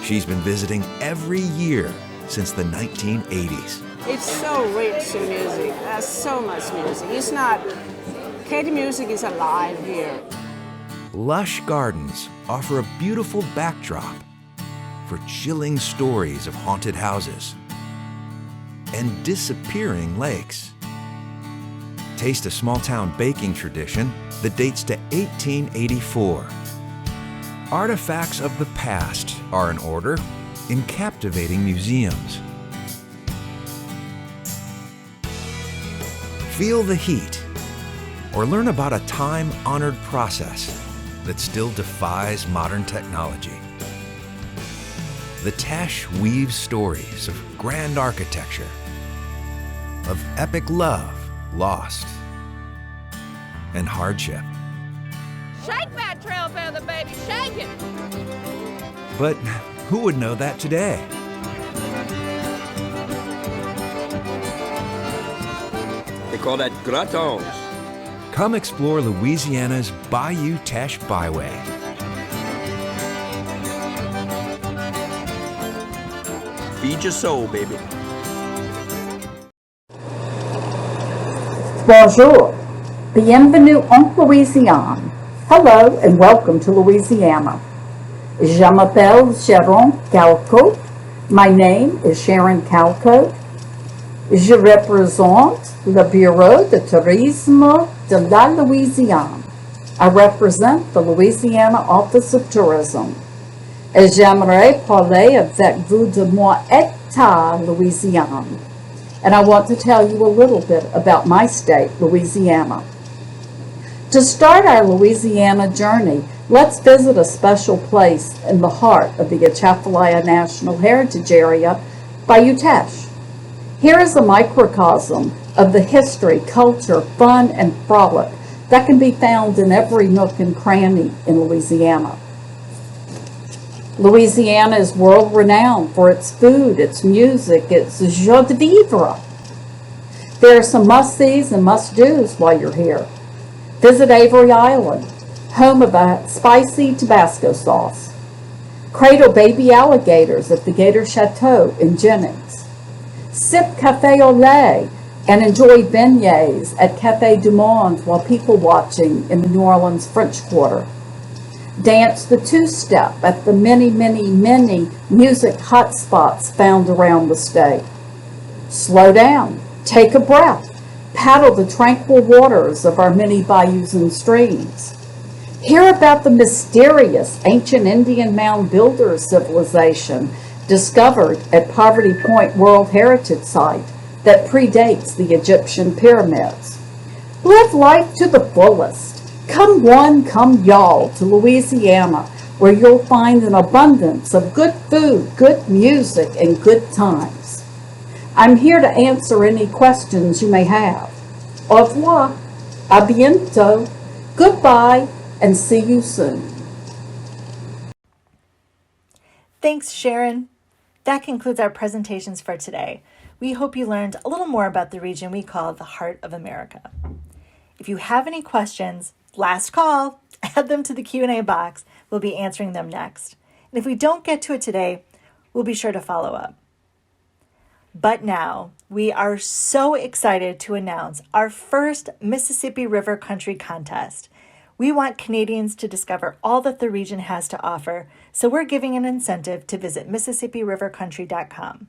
She's been visiting every year since the 1980s. It's so rich in music. There's so much music. It's not, Katy music is alive here. Lush gardens offer a beautiful backdrop for chilling stories of haunted houses and disappearing lakes. Taste a small-town baking tradition that dates to 1884. Artifacts of the past are in order in captivating museums. Feel the heat, or learn about a time-honored process that still defies modern technology. The Teche weaves stories of grand architecture, of epic love lost, and hardship. Shake that trail feather, baby, shake it! But who would know that today? They call that gratons. Come explore Louisiana's Bayou Teche Byway. Feed your soul, baby. Bonjour. Bienvenue en Louisiane. Hello and welcome to Louisiana. Je m'appelle Sharon Calcote. My name is Sharon Calcote. Je représente le Bureau de Tourisme de la Louisiane. I represent the Louisiana Office of Tourism. Et j'aimerais parler avec vous de mon État, Louisiane. And I want to tell you a little bit about my state, Louisiana. To start our Louisiana journey, let's visit a special place in the heart of the Atchafalaya National Heritage Area, Bayou Teche. Here is a microcosm of the history, culture, fun, and frolic that can be found in every nook and cranny in Louisiana. Louisiana is world-renowned for its food, its music, its joie de vivre. There are some must-sees and must-dos while you're here. Visit Avery Island, home of a spicy Tabasco sauce. Cradle baby alligators at the Gator Chateau in Jennings. Sip café au lait and enjoy beignets at Café du Monde while people watching in the New Orleans French Quarter. Dance the two-step at the many music hotspots found around the state. Slow down, take a breath, paddle the tranquil waters of our many bayous and streams. Hear about the mysterious ancient Indian mound builder civilization discovered at Poverty Point World Heritage Site that predates the Egyptian pyramids. Live life to the fullest. Come one, come y'all to Louisiana, where you'll find an abundance of good food, good music, and good times. I'm here to answer any questions you may have. Au revoir, à bientôt, goodbye, and see you soon. Thanks, Sharon. That concludes our presentations for today. We hope you learned a little more about the region we call the Heart of America. If you have any questions, last call, add them to the Q&A box. We'll be answering them next. And if we don't get to it today, we'll be sure to follow up. But now, we are so excited to announce our first Mississippi River Country Contest. We want Canadians to discover all that the region has to offer, so we're giving an incentive to visit MississippiRiverCountry.com.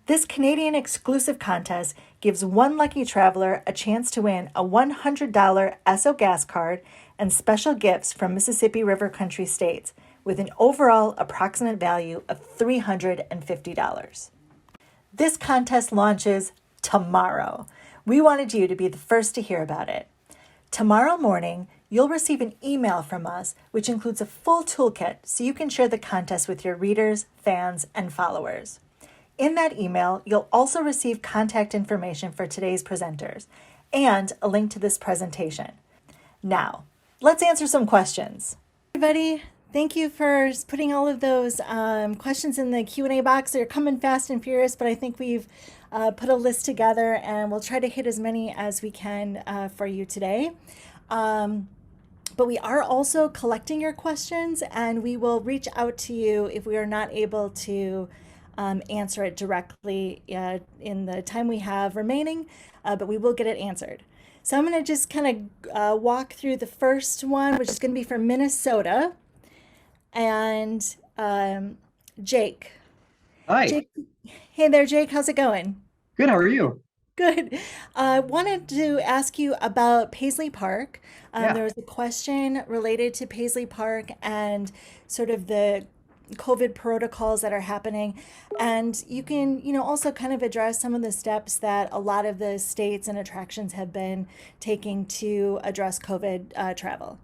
This Canadian exclusive contest gives one lucky traveler a chance to win a $100 Esso gas card and special gifts from Mississippi River Country states with an overall approximate value of $350. This contest launches tomorrow. We wanted you to be the first to hear about it. Tomorrow morning, you'll receive an email from us which includes a full toolkit so you can share the contest with your readers, fans, and followers. In that email, you'll also receive contact information for today's presenters, and a link to this presentation. Now, let's answer some questions. Everybody, thank you for putting all of those questions in the Q&A box. They're coming fast and furious, but I think we've put a list together, and we'll try to hit as many as we can for you today. But we are also collecting your questions, and we will reach out to you if we are not able to answer it directly in the time we have remaining, but we will get it answered. So I'm going to just kind of walk through the first one, which is going to be from Minnesota. And Jake. Hi. Jake. Hey there, Jake. How's it going? Good. How are you? Good. I wanted to ask you about Paisley Park. Yeah. There was a question related to Paisley Park and sort of the COVID protocols that are happening. And you can, also kind of address some of the steps that a lot of the states and attractions have been taking to address COVID travel.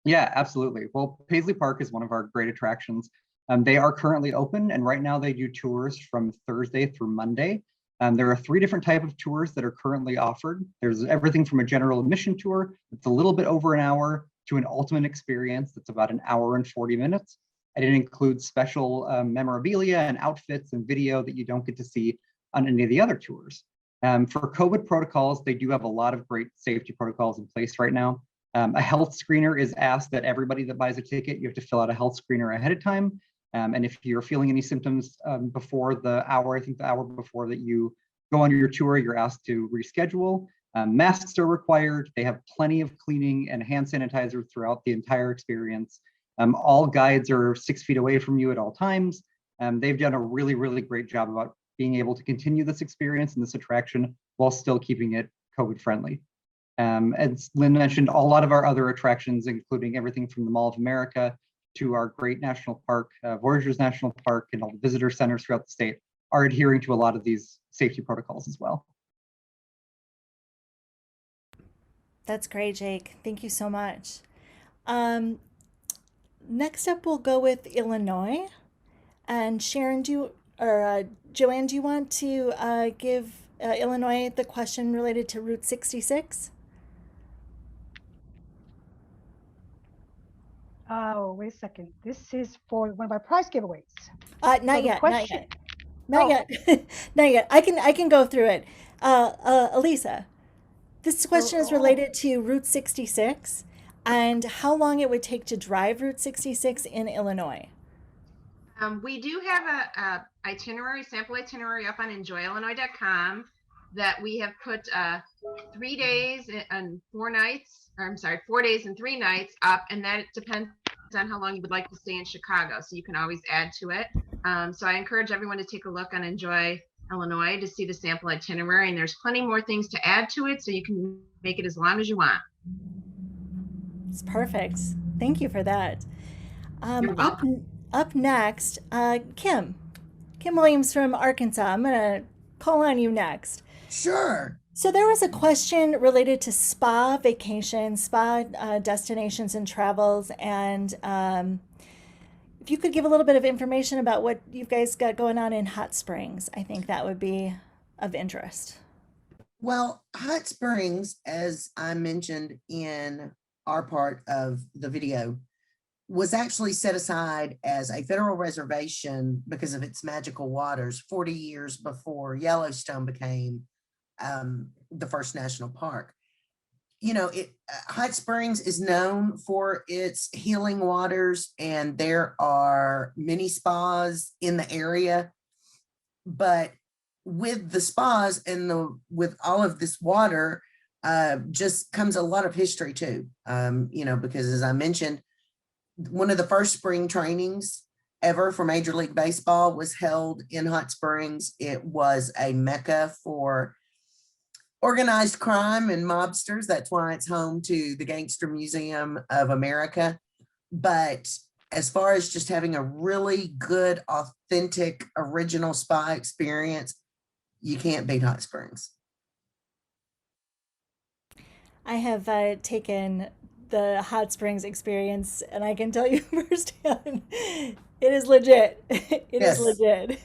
Yeah, absolutely. Well, Paisley Park is one of our great attractions. They are currently open, and right now they do tours from Thursday through Monday. There are 3 different types of tours that are currently offered. There's everything from a general admission tour that's a little bit over an hour to an ultimate experience that's about an hour and 40 minutes. And it includes special memorabilia and outfits and video that you don't get to see on any of the other tours. For COVID protocols, they do have a lot of great safety protocols in place right now. A health screener is asked that everybody that buys a ticket, you have to fill out a health screener ahead of time. And if you're feeling any symptoms before the hour, I think the hour before that you go on your tour, you're asked to reschedule. Masks are required. They have plenty of cleaning and hand sanitizer throughout the entire experience. All guides are 6 feet away from you at all times. They've done a really, really great job about being able to continue this experience and this attraction while still keeping it COVID friendly. As Lynn mentioned, a lot of our other attractions, including everything from the Mall of America to our great national park, Voyageurs National Park, and all the visitor centers throughout the state, are adhering to a lot of these safety protocols as well. That's great, Jake. Thank you so much. Next up, we'll go with Illinois. And Sharon, Joanne, do you want to give Illinois the question related to Route 66? Oh, wait a second. This is for one of our prize giveaways. Not yet. Not yet. I can go through it. Elisa, this question is related to Route 66 and how long it would take to drive Route 66 in Illinois. We do have a sample itinerary up on enjoyillinois.com that we have put 3 days and 4 nights. 4 days and 3 nights up, and that depends on how long you would like to stay in Chicago. So you can always add to it. So I encourage everyone to take a look on Enjoy Illinois to see the sample itinerary, and there's plenty more things to add to it, so you can make it as long as you want. It's perfect. Thank you for that. You're welcome. Up next, Kim Williams from Arkansas. I'm gonna call on you next. Sure. So there was a question related to spa vacations, spa destinations and travels, and if you could give a little bit of information about what you guys got going on in Hot Springs, I think that would be of interest. Well, Hot Springs, as I mentioned in our part of the video, was actually set aside as a federal reservation because of its magical waters 40 years before Yellowstone became the first national park. Hot Springs is known for its healing waters, and there are many spas in the area. But with the spas and with all of this water, just comes a lot of history too. Because as I mentioned, one of the first spring trainings ever for Major League Baseball was held in Hot Springs. It was a mecca for organized crime and mobsters. That's why it's home to the Gangster Museum of America. But as far as just having a really good, authentic, original spa experience, you can't beat Hot Springs. I have taken the Hot Springs experience, and I can tell you firsthand, it is legit. It is legit.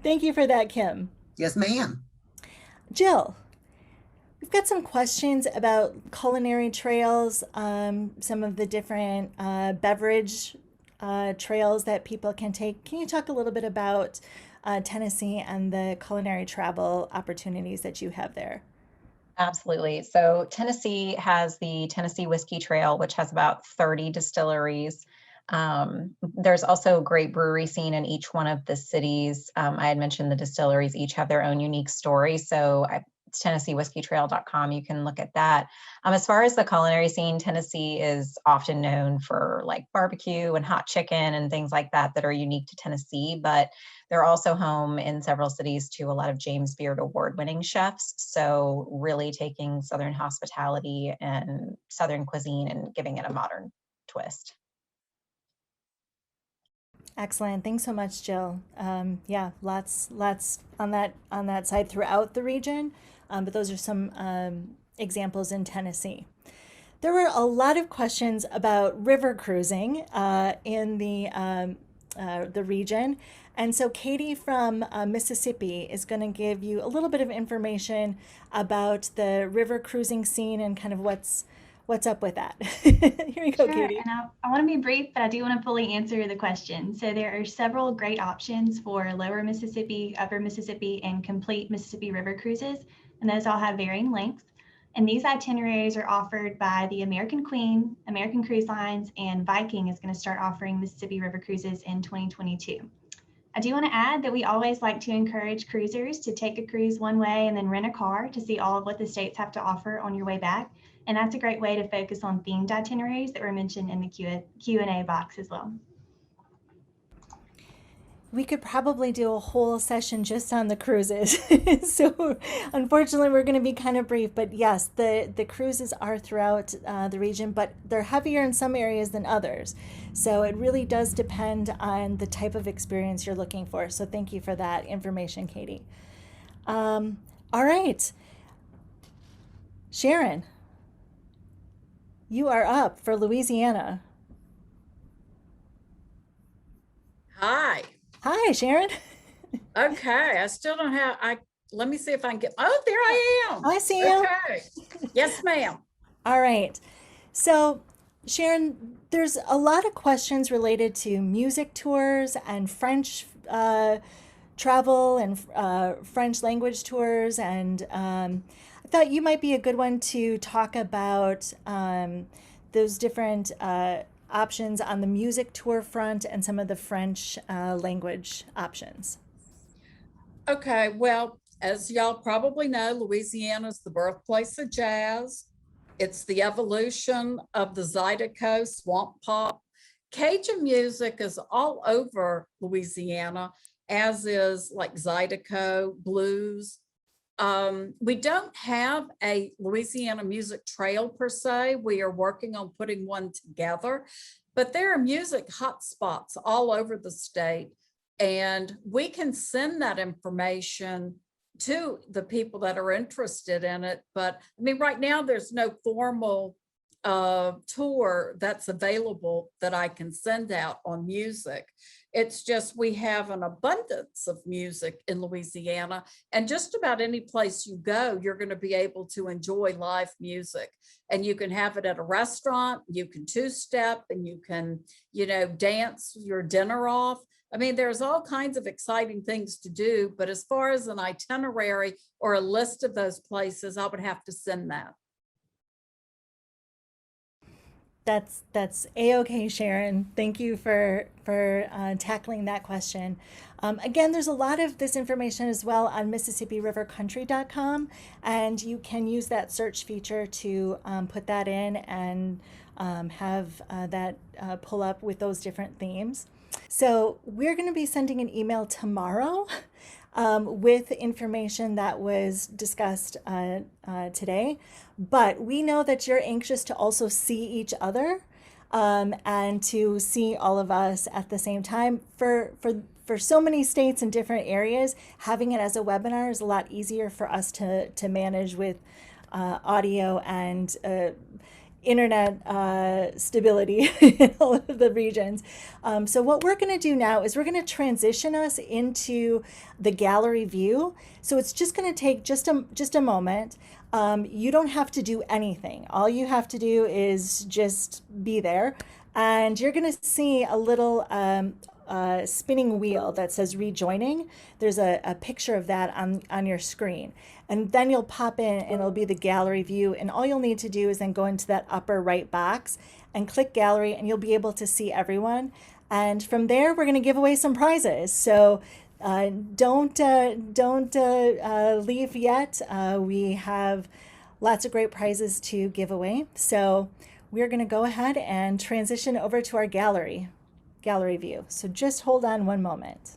Thank you for that, Kim. Yes, ma'am. Jill, We've got some questions about culinary trails, some of the different beverage trails that people can take. Can you talk a little bit about Tennessee and the culinary travel opportunities that you have there? Absolutely. So Tennessee has the Tennessee Whiskey Trail, which has about 30 distilleries. There's also a great brewery scene in each one of the cities. I had mentioned the distilleries each have their own unique story. So it's TennesseeWhiskeyTrail.com. You can look at that. As far as the culinary scene, Tennessee is often known for like barbecue and hot chicken and things like that that are unique to Tennessee, but they're also home in several cities to a lot of James Beard award-winning chefs. So really taking Southern hospitality and Southern cuisine and giving it a modern twist. Excellent. Thanks so much, Jill. Yeah, lots on that side throughout the region, but those are some examples in Tennessee. There were a lot of questions about river cruising in the region, and so Katie from Mississippi is going to give you a little bit of information about the river cruising scene and kind of what's up with that. Here you go, Sure, Katie. and I want to be brief, but I do want to fully answer the question. So there are several great options for lower Mississippi, upper Mississippi, and complete Mississippi river cruises, and those all have varying lengths. And these itineraries are offered by the American Queen, American Cruise Lines, and Viking is going to start offering Mississippi river cruises in 2022. I do want to add that we always like to encourage cruisers to take a cruise one way and then rent a car to see all of what the states have to offer on your way back. And that's a great way to focus on themed itineraries that were mentioned in the Q&A box as well. We could probably do a whole session just on the cruises. So unfortunately, we're going to be kind of brief. But yes, the cruises are throughout the region, but they're heavier in some areas than others. So it really does depend on the type of experience you're looking for. So thank you for that information, Katie. All right. Sharon, you are up for Louisiana. Hi. Hi, Sharon. Okay, I still don't have, let me see if I can get, oh, there I am. I see you. Okay. Yes, ma'am. All right. So, Sharon, there's a lot of questions related to music tours and French travel and French language tours. And I thought you might be a good one to talk about those different options on the music tour front and some of the French language options. Okay, well, as y'all probably know, Louisiana is the birthplace of jazz. It's the evolution of the Zydeco swamp pop. Cajun music is all over Louisiana, as is like Zydeco, blues. We don't have a Louisiana music trail per se. We are working on putting one together, but there are music hotspots all over the state, and we can send that information to the people that are interested in it. But I mean, right now there's no formal tour that's available that I can send out on music. It's just we have an abundance of music in Louisiana, and just about any place you go, you're going to be able to enjoy live music. And you can have it at a restaurant, you can two-step, and you can, you know, dance your dinner off. I mean, there's all kinds of exciting things to do, but as far as an itinerary or a list of those places, I would have to send that. That's a-okay, Sharon. Thank you for tackling that question. Again, there's a lot of this information as well on MississippiRiverCountry.com, and you can use that search feature to put that in and have that pull up with those different themes. So we're going to be sending an email tomorrow with information that was discussed today. But we know that you're anxious to also see each other and to see all of us at the same time. For so many states and different areas, having it as a webinar is a lot easier for us to manage with audio and internet stability in all of the regions. So what we're going to do now is we're going to transition us into the gallery view. So it's just going to take just a moment. You don't have to do anything. All you have to do is just be there, and you're going to see a little spinning wheel that says rejoining. There's a picture of that on your screen. And then you'll pop in and it'll be the gallery view. And all you'll need to do is then go into that upper right box and click gallery, and you'll be able to see everyone. And from there, we're going to give away some prizes. So don't leave yet. We have lots of great prizes to give away. So we're going to go ahead and transition over to our gallery view. So just hold on one moment.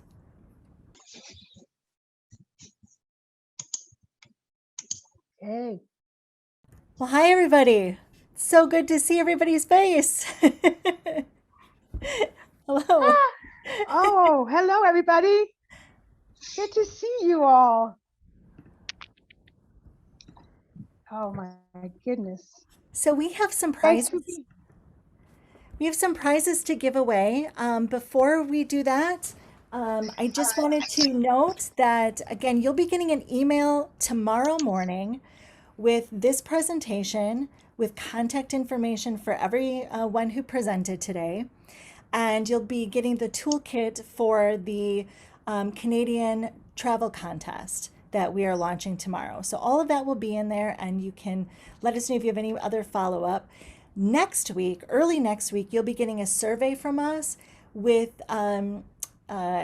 Hey. Well, hi everybody. So good to see everybody's face. Hello. Oh, hello everybody. Good to see you all. Oh my goodness. So we have some prizes. We have some prizes to give away. Before we do that, I just wanted to note that, again, you'll be getting an email tomorrow morning with this presentation, with contact information for everyone who presented today. And you'll be getting the toolkit for the Canadian travel contest that we are launching tomorrow. So all of that will be in there, and you can let us know if you have any other follow-up. Next week, early next week, you'll be getting a survey from us with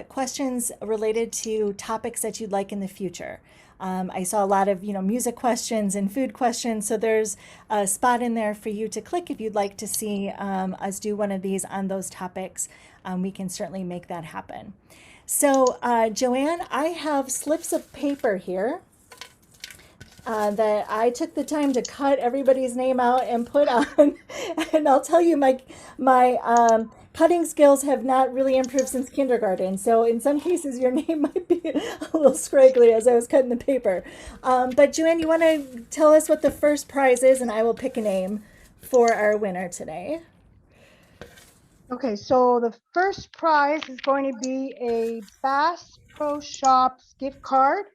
questions related to topics that you'd like in the future. I saw a lot of, music questions and food questions, so there's a spot in there for you to click if you'd like to see us do one of these on those topics. We can certainly make that happen. So, Joanne, I have slips of paper here that I took the time to cut everybody's name out and put on. And I'll tell you, my cutting skills have not really improved since kindergarten. So in some cases, your name might be a little scraggly as I was cutting the paper. But Joanne, you want to tell us what the first prize is, and I will pick a name for our winner today. Okay, so the first prize is going to be a Bass Pro Shops gift card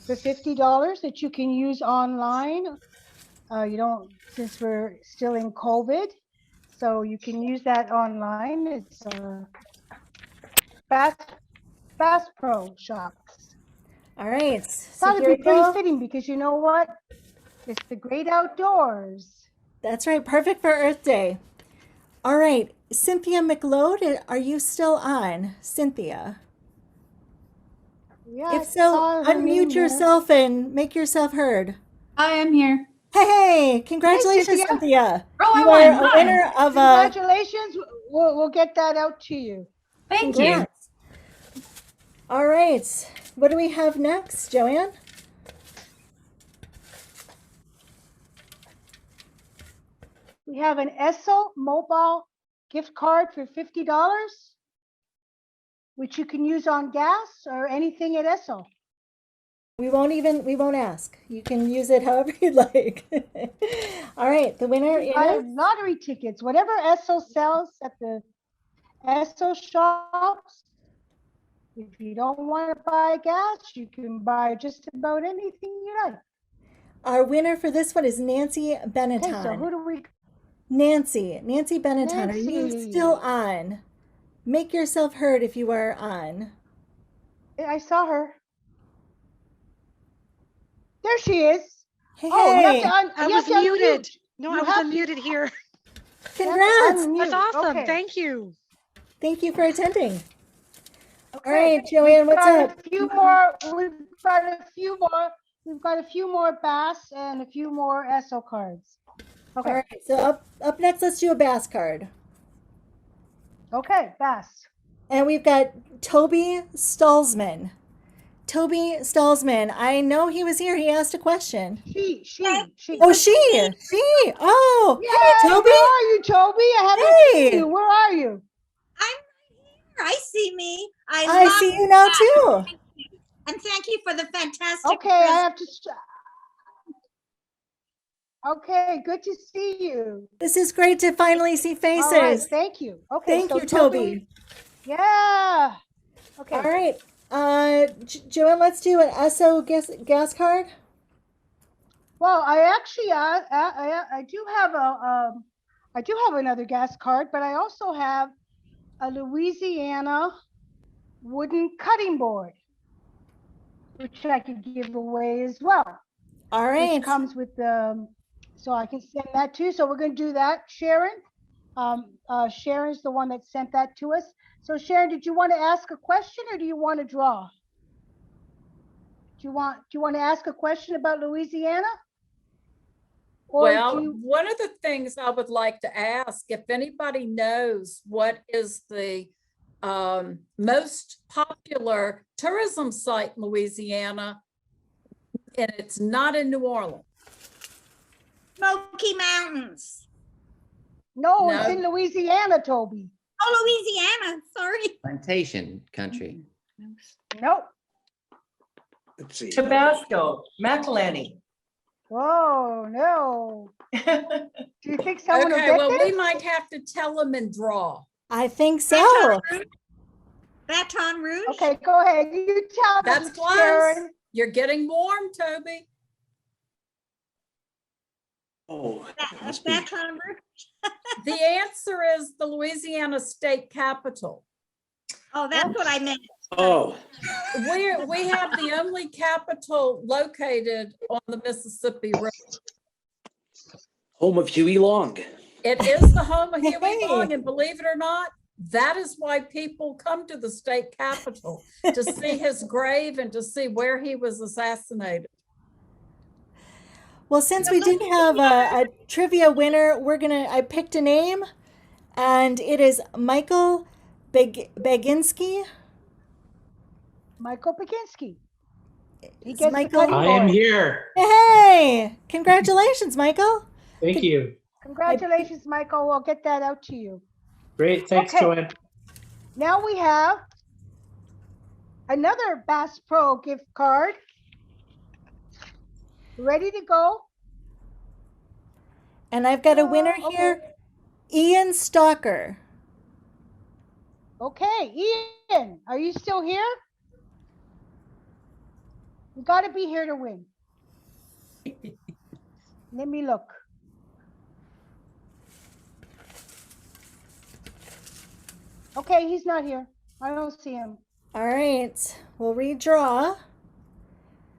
for $50 that you can use online. Since we're still in COVID, so you can use that online. It's Bass Pro Shops. All right. Thought it'd be pretty fitting because you know what? It's the great outdoors. That's right. Perfect for Earth Day. All right. Cynthia McLeod, are you still on? Cynthia? Yeah. If so, unmute yourself and make yourself heard. I am here. Hey, congratulations, Hey, Cynthia. Oh, You are a winner of Congratulations. We'll get that out to you. Thank you. All right. What do we have next, Joanne? We have an Esso mobile gift card for $50, which you can use on gas or anything at Esso. We won't ask. You can use it however you'd like. All right, the winner is lottery tickets, whatever Esso sells at the Esso shops. If you don't want to buy gas, you can buy just about anything you like. Our winner for this one is Nancy Benetton. Okay, so who do we? Nancy Benetton, are you still on? Make yourself heard if you are on. I saw her. There she is. Hey, I was muted. No, I was unmuted here. Congrats. That's awesome. Okay. Thank you. Thank you for attending. Okay. All right, Joanne, what's up? We've got a few more Bass and a few more Esso cards. Okay. All right, so up next, let's do a Bass card. Okay, Bass. And we've got Toby Stallsman. Toby Stallsman, I know he was here. He asked a question. She. Oh, she. Oh, yeah, hey, Toby. Where are you, Toby? I haven't seen you. Where are you? I'm right here. I see me. I see you now too. And thank you for the fantastic. Okay, I have to. Okay, good to see you. This is great to finally see faces. All right, thank you. Okay, thank you, Toby. Yeah. Okay. All right, Joanne, let's do an Esso gas card. Well, I do have I do have another gas card, but I also have a Louisiana wooden cutting board, which I could give away as well. All right. Which comes with the, so I can send that too. So we're going to do that, Sharon. Sharon's the one that sent that to us. So Sharon, did you want to ask a question or do you want to draw? Do you want to ask a question about Louisiana? Or Well, one of the things I would like to ask, if anybody knows what is the most popular tourism site in Louisiana, and it's not in New Orleans. Smoky Mountains. No, it's in Louisiana, Toby. Oh, Louisiana. Sorry. Plantation country. Nope. Let's see. Tabasco, McElhenney. Oh, no. Do you think someone will Okay, get well, this? we might have to tell them and draw. I think so. Baton Rouge. Okay, go ahead. You tell them, That's close. Sharon. You're getting warm, Toby. Oh, Baton Rouge. The answer is the Louisiana State Capitol. Oh, that's what I meant. Oh, We have the only capital located on the Mississippi River. home of Huey Long. It is the home of Huey Long, and believe it or not, that is why people come to the state capitol, to see his grave and to see where he was assassinated. Well, since we didn't have a trivia winner, I picked a name, and it is Michael Baginski. Michael Baginski. He It's gets Michael. the cutting I am board. here. Hey, congratulations, Michael. Thank you. Congratulations, Michael. We'll get that out to you. Great. Thanks, Okay. Joanne. Now we have another Bass Pro gift card. Ready to go? And I've got a winner here, Ian Stalker. Okay, Ian, are you still here? You got to be here to win. Let me look. Okay, he's not here. I don't see him. All right, we'll redraw.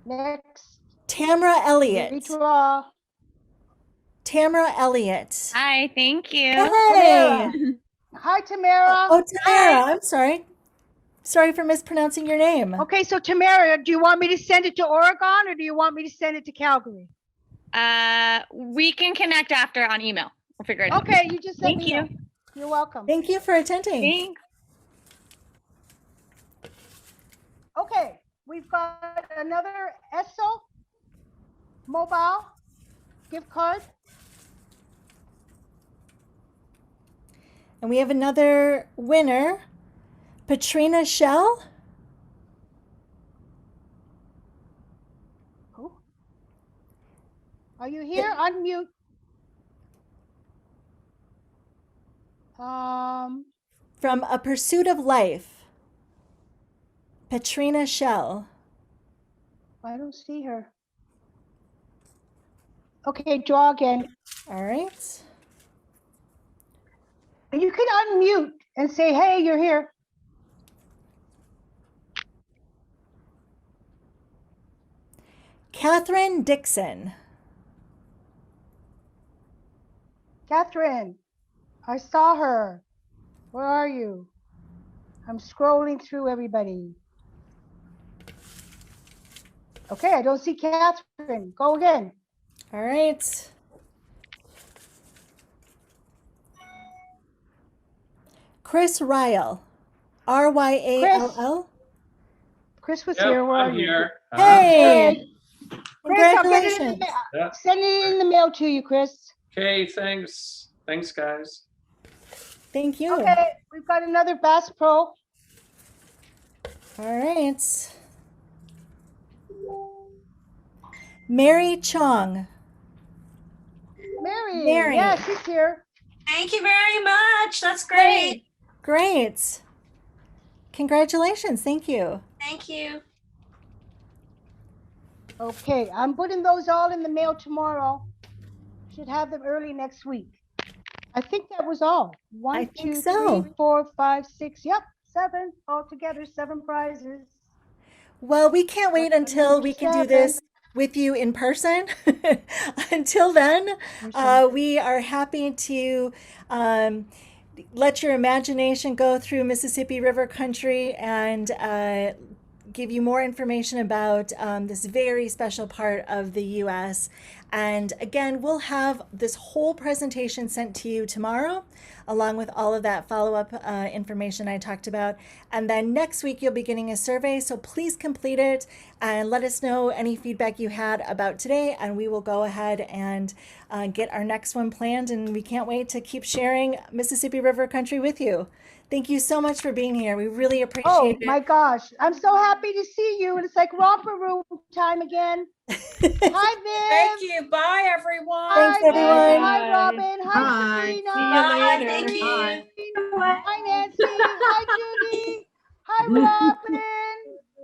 Next. Tamara Elliott. Redraw. Tamara Elliott. Hi, thank you. Hey. Hi, Tamara. Oh, Tamara, I'm sorry. Sorry for mispronouncing your name. Okay, so Tamara, do you want me to send it to Oregon or do you want me to send it to Calgary? We can connect after on email. We'll figure it out. Okay, you just let Thank me you. know. You're welcome. Thank you for attending. Thanks. Okay, we've got another Esso mobile gift card. And we have another winner, Patrina Shell. Oh. Are you here? Unmute. From A Pursuit of Life. Patrina Shell. I don't see her. Okay, draw again. All right. You can unmute and say, hey, you're here. Catherine Dixon. Catherine, I saw her. Where are you? I'm scrolling through everybody. Okay, I don't see Catherine. Go again. All right. Chris Ryle. Ryall. Chris was Yep, here. Where I'm are you? here. Hey. Chris, I'll get it in Congratulations. the, Yeah. send it in the mail to you, Chris. Okay, thanks. Thanks, guys. Thank you. Okay, we've got another Bass Pro. All right. Mary Chong. Mary. Yeah, she's here. Thank you very much. That's great. Great. Congratulations. Thank you. Thank you. Okay, I'm putting those all in the mail tomorrow. Should have them early next week. I think that was all. I One, think two, so. 3, 4, 5, 6. Yep, 7 altogether. 7 prizes. Well, we can't wait until we can do this with you in person. Until then, we are happy to let your imagination go through Mississippi River country and give you more information about this very special part of the U.S. And again, we'll have this whole presentation sent to you tomorrow, along with all of that follow-up information I talked about. And then next week, you'll be getting a survey, so please complete it and let us know any feedback you had about today, and we will go ahead and get our next one planned, and we can't wait to keep sharing Mississippi River country with you. Thank you so much for being here. We really appreciate it. Oh my gosh, I'm so happy to see you. And it's like romper room time again. Hi, Viv. Thank you. Bye, everyone. Thanks, Hi, Viv. everyone. Hi, Robin. Hi, Bye. Sabrina. See you Hi, later. Irene. Bye. Hi, Nancy. Hi, Judy. Hi, Robin.